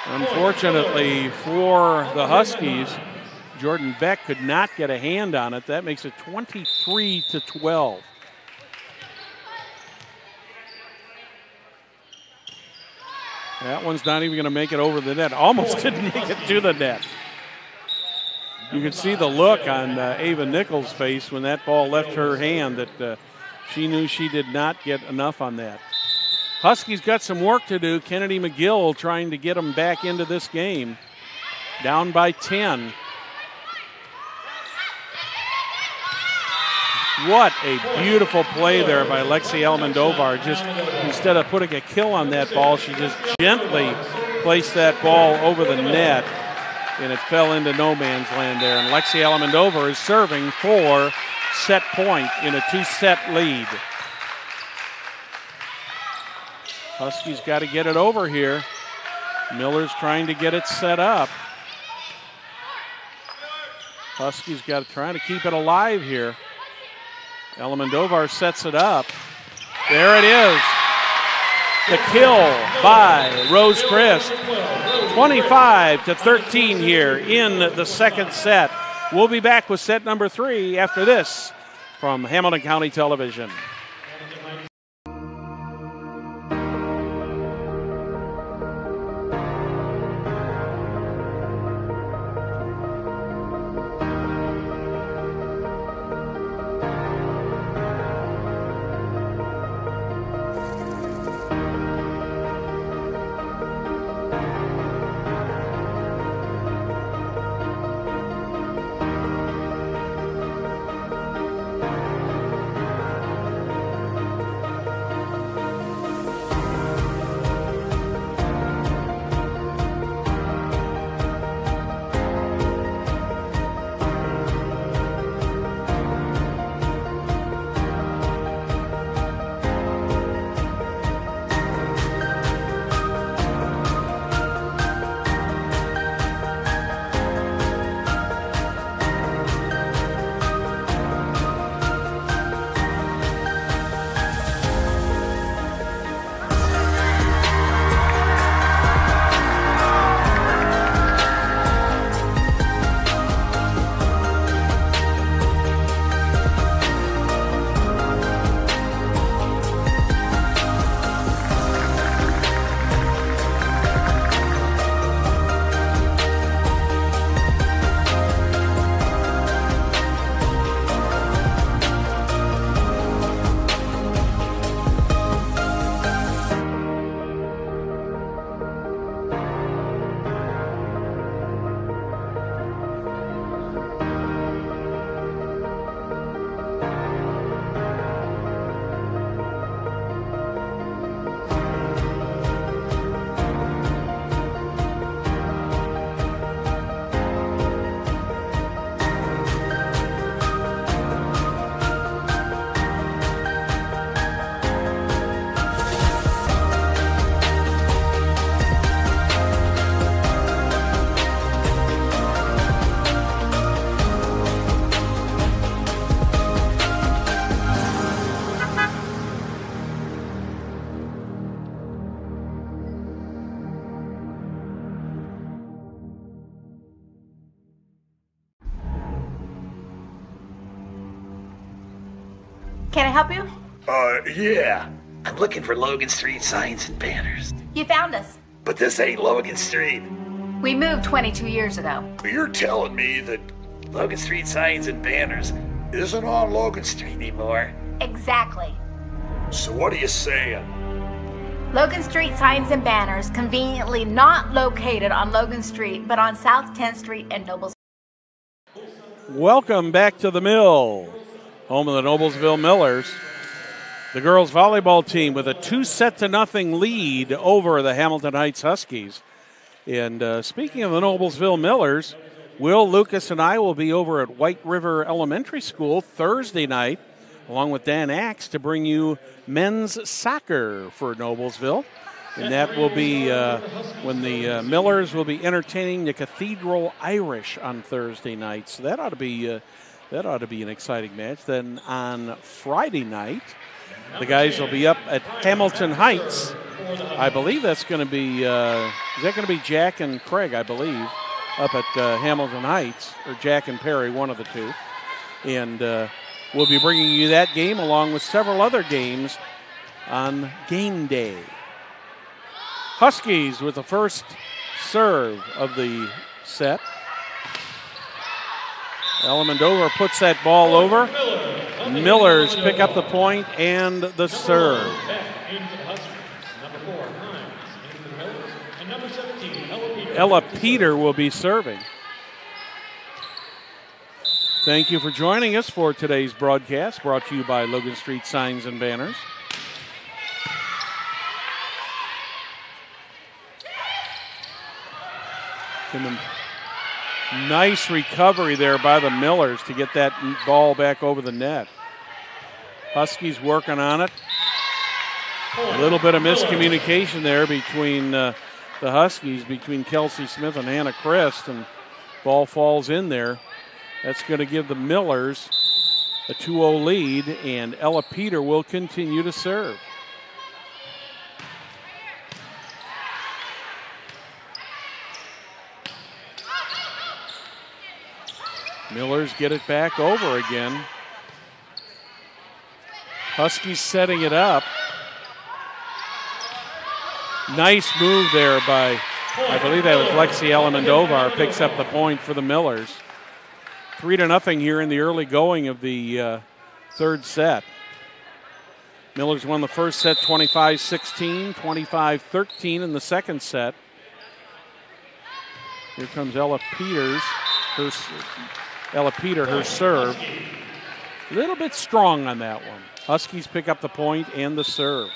Unfortunately for the Huskies, Jordan Beck could not get a hand on it. That makes it 23-12. That one's not even going to make it over the net. Almost didn't make it to the net. You can see the look on Ava Nichols' face when that ball left her hand, that she knew she did not get enough on that. Huskies got some work to do. Kennedy McGill trying to get them back into this game. Down by 10. What a beautiful play there by Lexi Elemendovar. Just instead of putting a kill on that ball, she just gently placed that ball over the net, and it fell into no man's land there. And Lexi Elemendovar is serving for set point in a 2-set lead. Huskies got to get it over here. Miller's trying to get it set up. Huskies trying to keep it alive here. Elemendovar sets it up. There it is. The kill by Rose Christ. 25-13 here in the second set. We'll be back with set number 3 after this from Hamilton County Television. Can I help you? Yeah. I'm looking for Logan Street signs and banners. You found us. But this ain't Logan Street. We moved 22 years ago. You're telling me that Logan Street signs and banners isn't on Logan Street anymore? Exactly. So what are you saying? Logan Street signs and banners conveniently not located on Logan Street, but on South 10th Street and Noblesville. Welcome back to the Mill, home of the Noblesville Millers. The girls volleyball team with a 2-0 lead over the Hamilton Heights Huskies. And speaking of the Noblesville Millers, Will, Lucas, and I will be over at White River Elementary School Thursday night, along with Dan Axe, to bring you men's soccer for Noblesville. And that will be when the Millers will be entertaining the Cathedral Irish on Thursday night. So that ought to be an exciting match. Then on Friday night, the guys will be up at Hamilton Heights. I believe that's going to be is that going to be Jack and Craig? I believe up at Hamilton Heights, or Jack and Perry, one of the two. And we'll be bringing you that game along with several other games on game day. Huskies with the first serve of the set. Elemendovar puts that ball over. Millers pick up the point and the serve. Ella Peter will be serving. Thank you for joining us for today's broadcast, brought to you by Logan Street Signs and Banners. Nice recovery there by the Millers to get that ball back over the net. Huskies working on it. A little bit of miscommunication there between the Huskies, between Kelsey Smith and Hannah Christ, and ball falls in there That's going to give the Millers a 2-0 lead, and Ella Peter will continue to serve. Millers get it back over again. Huskies setting it up. Nice move there by, I believe that was Lexi Alamandovar, picks up the point for the Millers. 3-0 here in the early going of the third set. Millers won the first set 25-16, 25-13 in the second set. Here comes Ella Peter, her serve. A little bit strong on that one. Huskies pick up the point and the serve.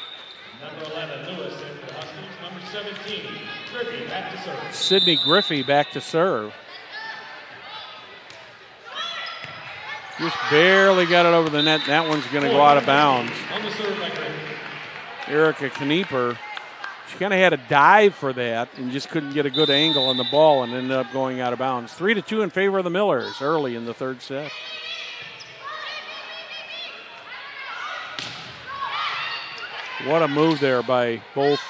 Number 11, Lewis, in for the Huskies. Number 17, Griffey, back to serve. Sydney Griffey back to serve. Just barely got it over the net. That one's going to go out of bounds. On the serve by Griffey. Erica Knieper, she kind of had a dive for that and just couldn't get a good angle on the ball and ended up going out of bounds. 3-2 in favor of the Millers early in the third set. What a move there by both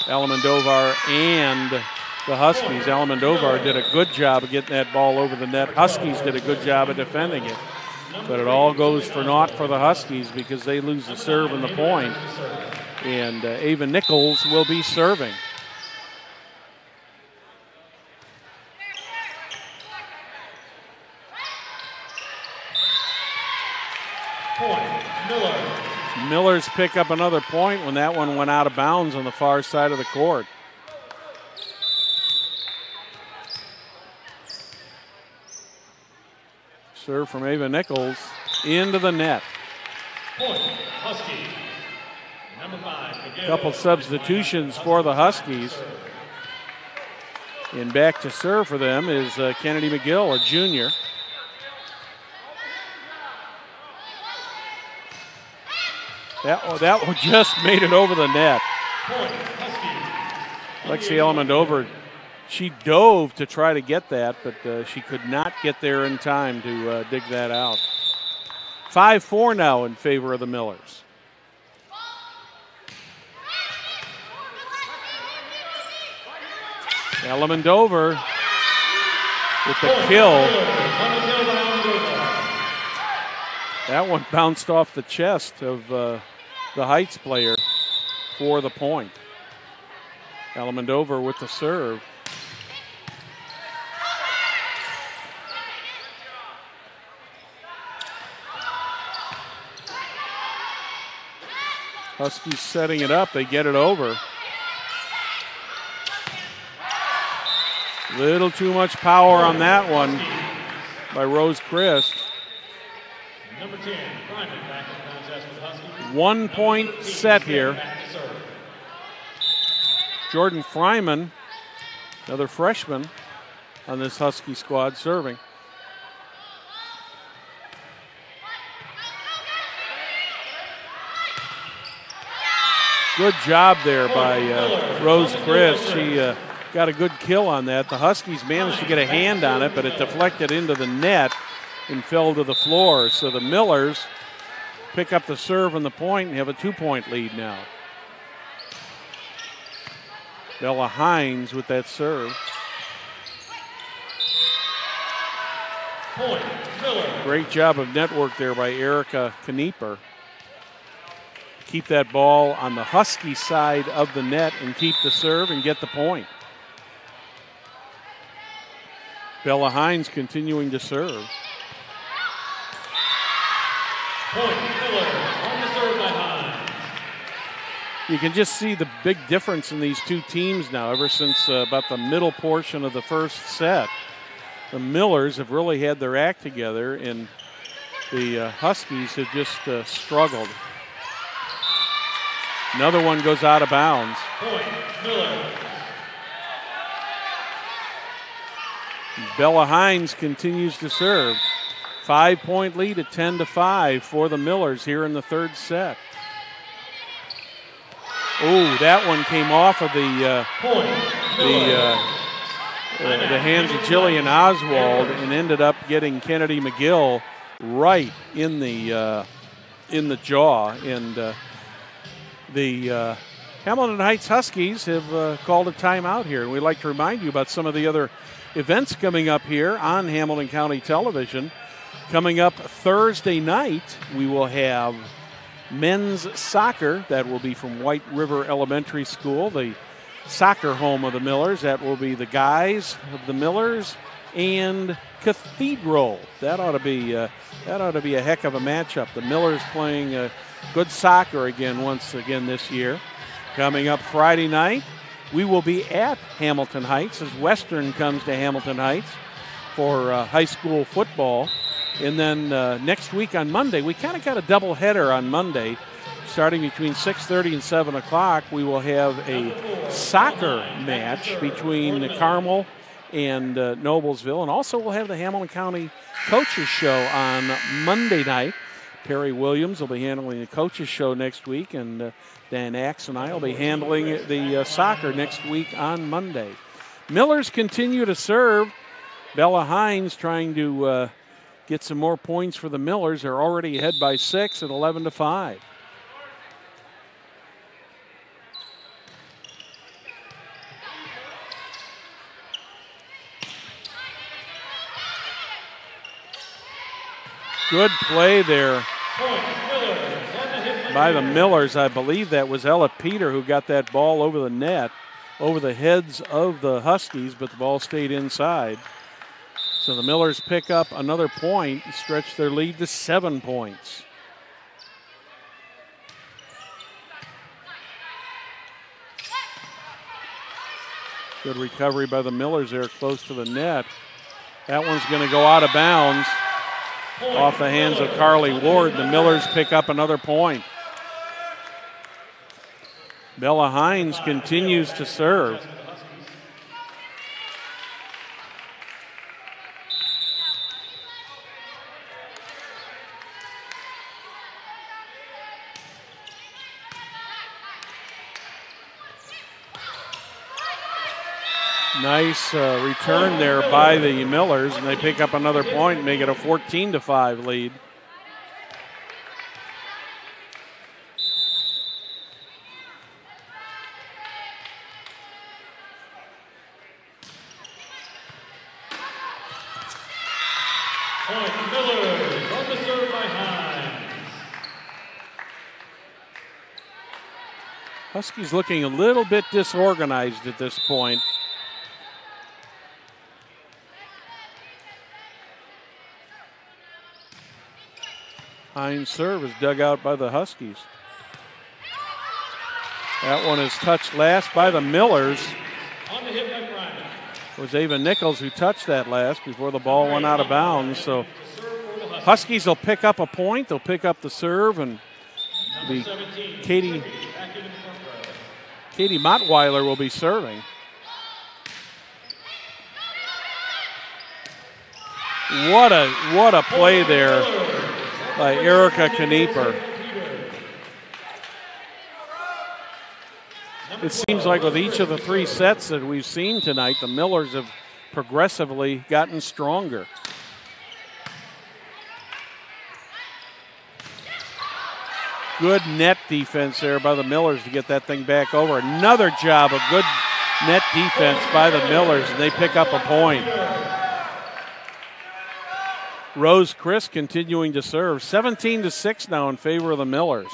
Alamandovar and the Huskies. Alamandovar did a good job of getting that ball over the net. Huskies did a good job of defending it. But it all goes for naught for the Huskies because they lose the serve and the point. And Ava Nichols will be serving. Point, Miller. Millers pick up another point when that one went out of bounds on the far side of the court. Serve from Ava Nichols into the net. Point, Huskies. Number 5. A couple substitutions for the Huskies. And back to serve for them is Kennedy McGill, a junior. That one just made it over the net. Point, Huskies. Lexi Alamandovar, she dove to try to get that, but she could not get there in time to dig that out. 5-4 now in favor of the Millers. Alamandovar with the kill. That one bounced off the chest of the Heights player for the point. Alamandovar with the serve. Huskies setting it up. They get it over. Little too much power on that one by Rose Christ. Number 10, Fryman back in contest with Huskies. 1 point set here. Jordan Fryman, another freshman on this Husky squad, serving. Good job there by Rose Christ. She got a good kill on that. The Huskies managed to get a hand on it, but it deflected into the net and fell to the floor. So the Millers pick up the serve and the point and have a 2-point lead now. Bella Hines with that serve. Point, Miller. Great job of network there by Erica Knieper. Keep that ball on the Husky side of the net and keep the serve and get the point. Bella Hines continuing to serve. Point, Miller, on the serve by Hines. You can just see the big difference in these two teams now ever since about the middle portion of the first set. The Millers have really had their act together, and the Huskies have just struggled. Another one goes out of bounds. Point, Miller. Bella Hines continues to serve. 5-point lead at 10-5 for the Millers here in the third set. Oh, that one came off of the the hands of Jillian Oswald and ended up getting Kennedy McGill right in the jaw. And the Hamilton Heights Huskies have called a timeout here. And we'd like to remind you about some of the other events coming up here on Hamilton County Television. Coming up Thursday night, we will have men's soccer. That will be from White River Elementary School, the soccer home of the Millers. That will be the guys of the Millers and Cathedral. That ought to be a heck of a matchup. The Millers playing good soccer once again this year. Coming up Friday night, we will be at Hamilton Heights as Western comes to Hamilton Heights for high school football. And then next week on Monday, we kind of got a doubleheader on Monday. Starting between 6:30 and 7 o'clock, we will have a soccer match between Carmel and Noblesville. And also we'll have the Hamilton County Coaches Show on Monday night. Perry Williams will be handling the Coaches Show next week, and Dan Axe and I will be handling the soccer next week on Monday. Millers continue to serve. Bella Hines trying to get some more points for the Millers. They're already ahead by 6 at 11-5. Good play there by the Millers. I believe that was Ella Peter who got that ball over the net, over the heads of the Huskies, but the ball stayed inside. So the Millers pick up another point and stretch their lead to 7 points. Good recovery by the Millers there close to the net. That one's going to go out of bounds off the hands of Carly Ward. The Millers pick up another point. Bella Hines continues to serve. Nice return there by the Millers, and they pick up another point, make it a 14-5 lead. Point Millers on the serve by Hines. Huskies looking a little bit disorganized at this point. Hines' serve is dug out by the Huskies. That one is touched last by the Millers. It was Ava Nichols who touched that last before the ball went out of bounds. So Huskies will pick up a point. They'll pick up the serve, and Katie Mottweiler will be serving. What a play there by Erica Knieper. It seems like with each of the 3 sets that we've seen tonight, the Millers have progressively gotten stronger. Good net defense there by the Millers to get that thing back over. Another job of good net defense by the Millers, and they pick up a point. Rose Chris continuing to serve. 17-6 now in favor of the Millers.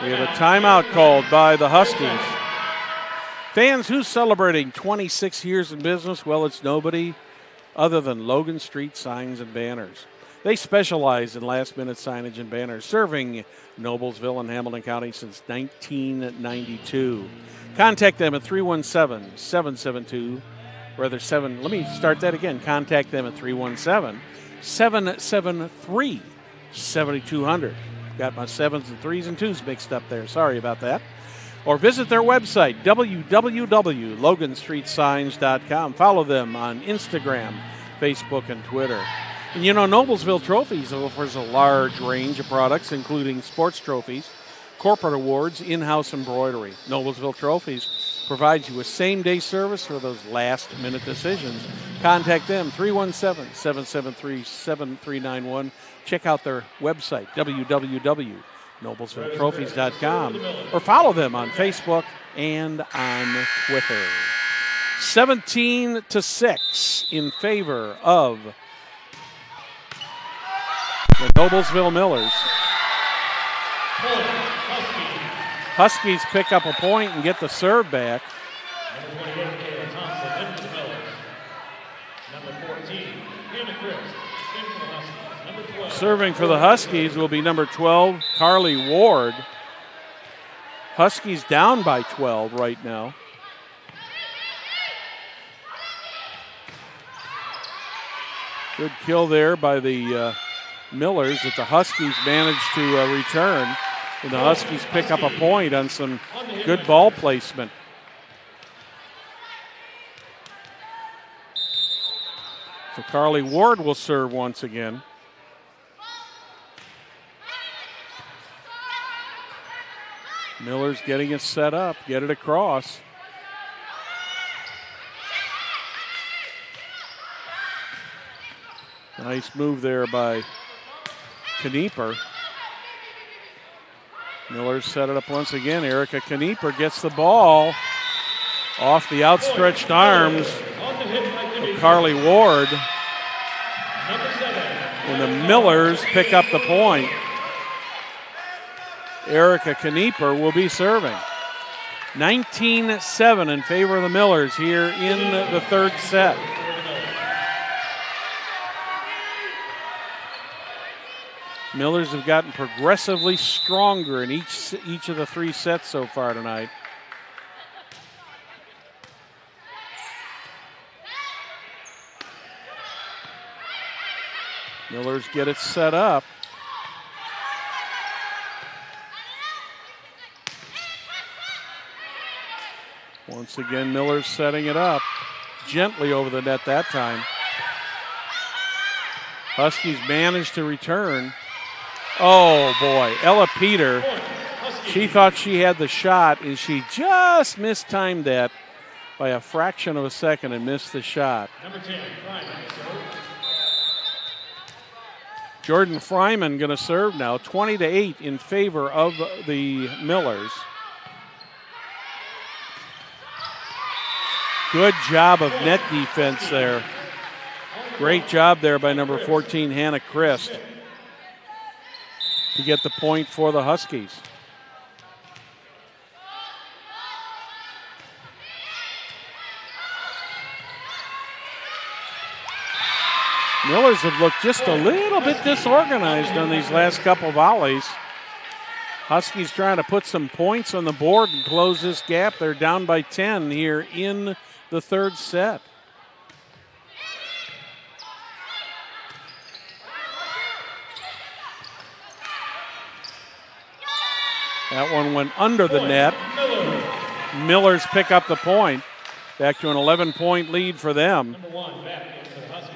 We have a timeout called by the Huskies. Fans, who's celebrating 26 years in business? Well, it's nobody other than Logan Street Signs and Banners. They specialize in last-minute signage and banners, serving Noblesville and Hamilton County since 1992. Contact them at 317-772. Let me start that again. Contact them at 317-773-7200. Got my 7s and 3s and 2s mixed up there. Sorry about that. Or visit their website, www.loganstreetsigns.com. Follow them on Instagram, Facebook, and Twitter. And you know, Noblesville Trophies offers a large range of products, including sports trophies, corporate awards, in-house embroidery. Noblesville Trophies, provides you with same-day service for those last-minute decisions. Contact them, 317-773-7391. Check out their website, www.noblesvilletrophies.com, or follow them on Facebook and on Twitter. 17-6 in favor of the Noblesville Millers. Huskies pick up a point and get the serve back. Number 28, Kayla Thompson, in for the Millers. Number 14, Hannah Chris, in for the Huskies. Number 12. Serving for the Huskies will be number 12, Carly Ward. Huskies down by 12 right now. Good kill there by the Millers that the Huskies managed to return. And the Huskies pick up a point on some good ball placement. So Carly Ward will serve once again. Miller's getting it set up, get it across. Nice move there by Knieper. Miller set it up once again. Erica Knieper gets the ball off the outstretched arms of Carly Ward. And the Millers pick up the point. Erica Knieper will be serving. 19-7 in favor of the Millers here in the third set. Millers have gotten progressively stronger in each of the three sets so far tonight. Millers get it set up. Once again, Millers setting it up. Gently over the net that time. Huskies managed to return. Oh boy, Ella Peter, she thought she had the shot and she just mistimed that by a fraction of a second and missed the shot. Number 10, Fryman, serve. Jordan Fryman going to serve now, 20-8 in favor of the Millers. Good job of net defense there. Great job there by number 14, Hannah Christ, to get the point for the Huskies. Millers have looked just a little bit disorganized on these last couple volleys. Huskies trying to put some points on the board and close this gap. They're down by 10 here in the third set. That one went under the net. Millers pick up the point. Back to an 11-point lead for them.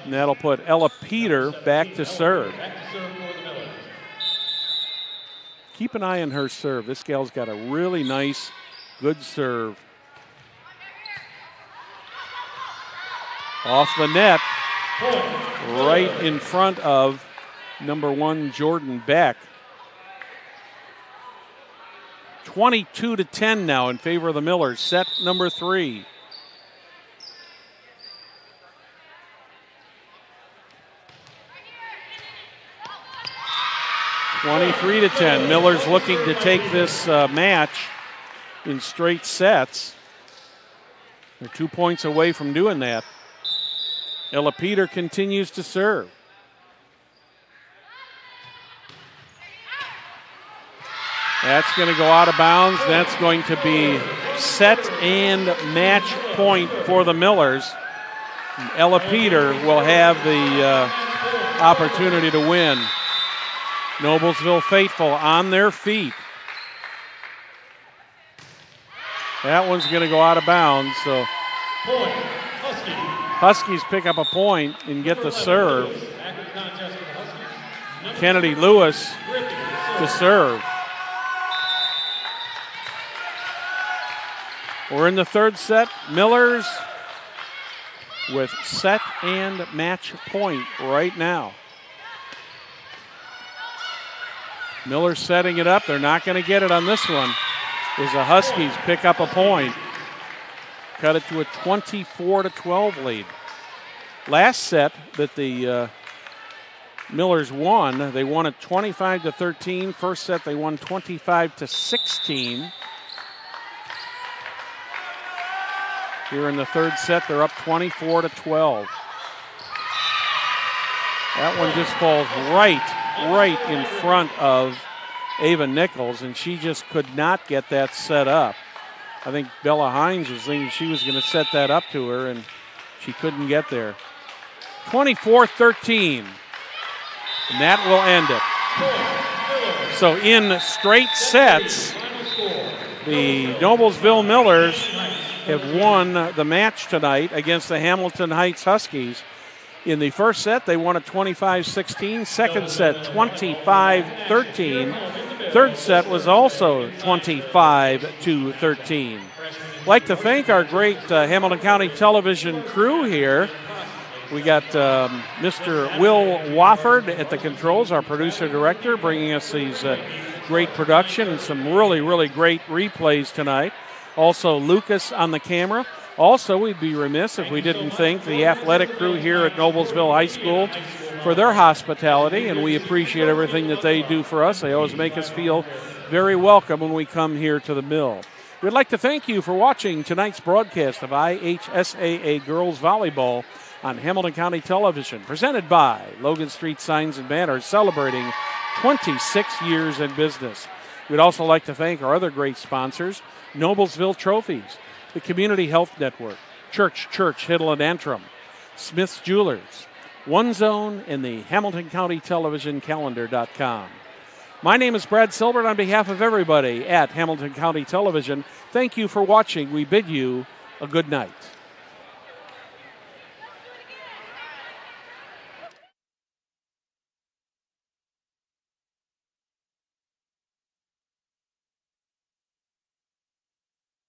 And that'll put Ella Peter back to serve. Keep an eye on her serve. This gal's got a really nice, good serve. Off the net, right in front of number 1, Jordan Beck. 22-10 now in favor of the Millers. Set number 3. (23-10). Millers looking to take this match in straight sets. They're 2 points away from doing that. Ella Peter continues to serve. That's going to go out of bounds. That's going to be set and match point for the Millers. And Ella Peter will have the opportunity to win. Noblesville faithful on their feet. That one's going to go out of bounds. So Huskies pick up a point and get the serve. Kennedy Lewis to serve. We're in the third set. Millers with set and match point right now. Miller's setting it up. They're not going to get it on this one as the Huskies pick up a point. Cut it to a 24-12 lead. Last set that the Millers won, they won it 25-13. First set they won 25-16. Here in the third set, they're up 24-12. That one just falls right in front of Ava Nichols, and she just could not get that set up. I think Bella Hines was thinking she was going to set that up to her, and she couldn't get there. 24-13, and that will end it. So in straight sets, the Noblesville Millers have won the match tonight against the Hamilton Heights Huskies. In the first set, they won at 25-16. Second set, 25-13. Third set was also 25-13. I'd like to thank our great Hamilton County Television crew here. We got Mr. Will Wofford at the controls, our producer-director, bringing us these great production and some really great replays tonight. Also, Lucas on the camera. Also, we'd be remiss if we didn't thank the athletic crew here at Noblesville High School for their hospitality, and we appreciate everything that they do for us. They always make us feel very welcome when we come here to the mill. We'd like to thank you for watching tonight's broadcast of IHSAA Girls Volleyball on Hamilton County Television, presented by Logan Street Signs and Banners, celebrating 26 years in business. We'd also like to thank our other great sponsors, Noblesville Trophies, the Community Health Network, Church, Hiddle and Antrim, Smith's Jewelers, One Zone, and the Hamilton County Television Calendar.com. My name is Brad Silbert. On behalf of everybody at Hamilton County Television, thank you for watching. We bid you a good night.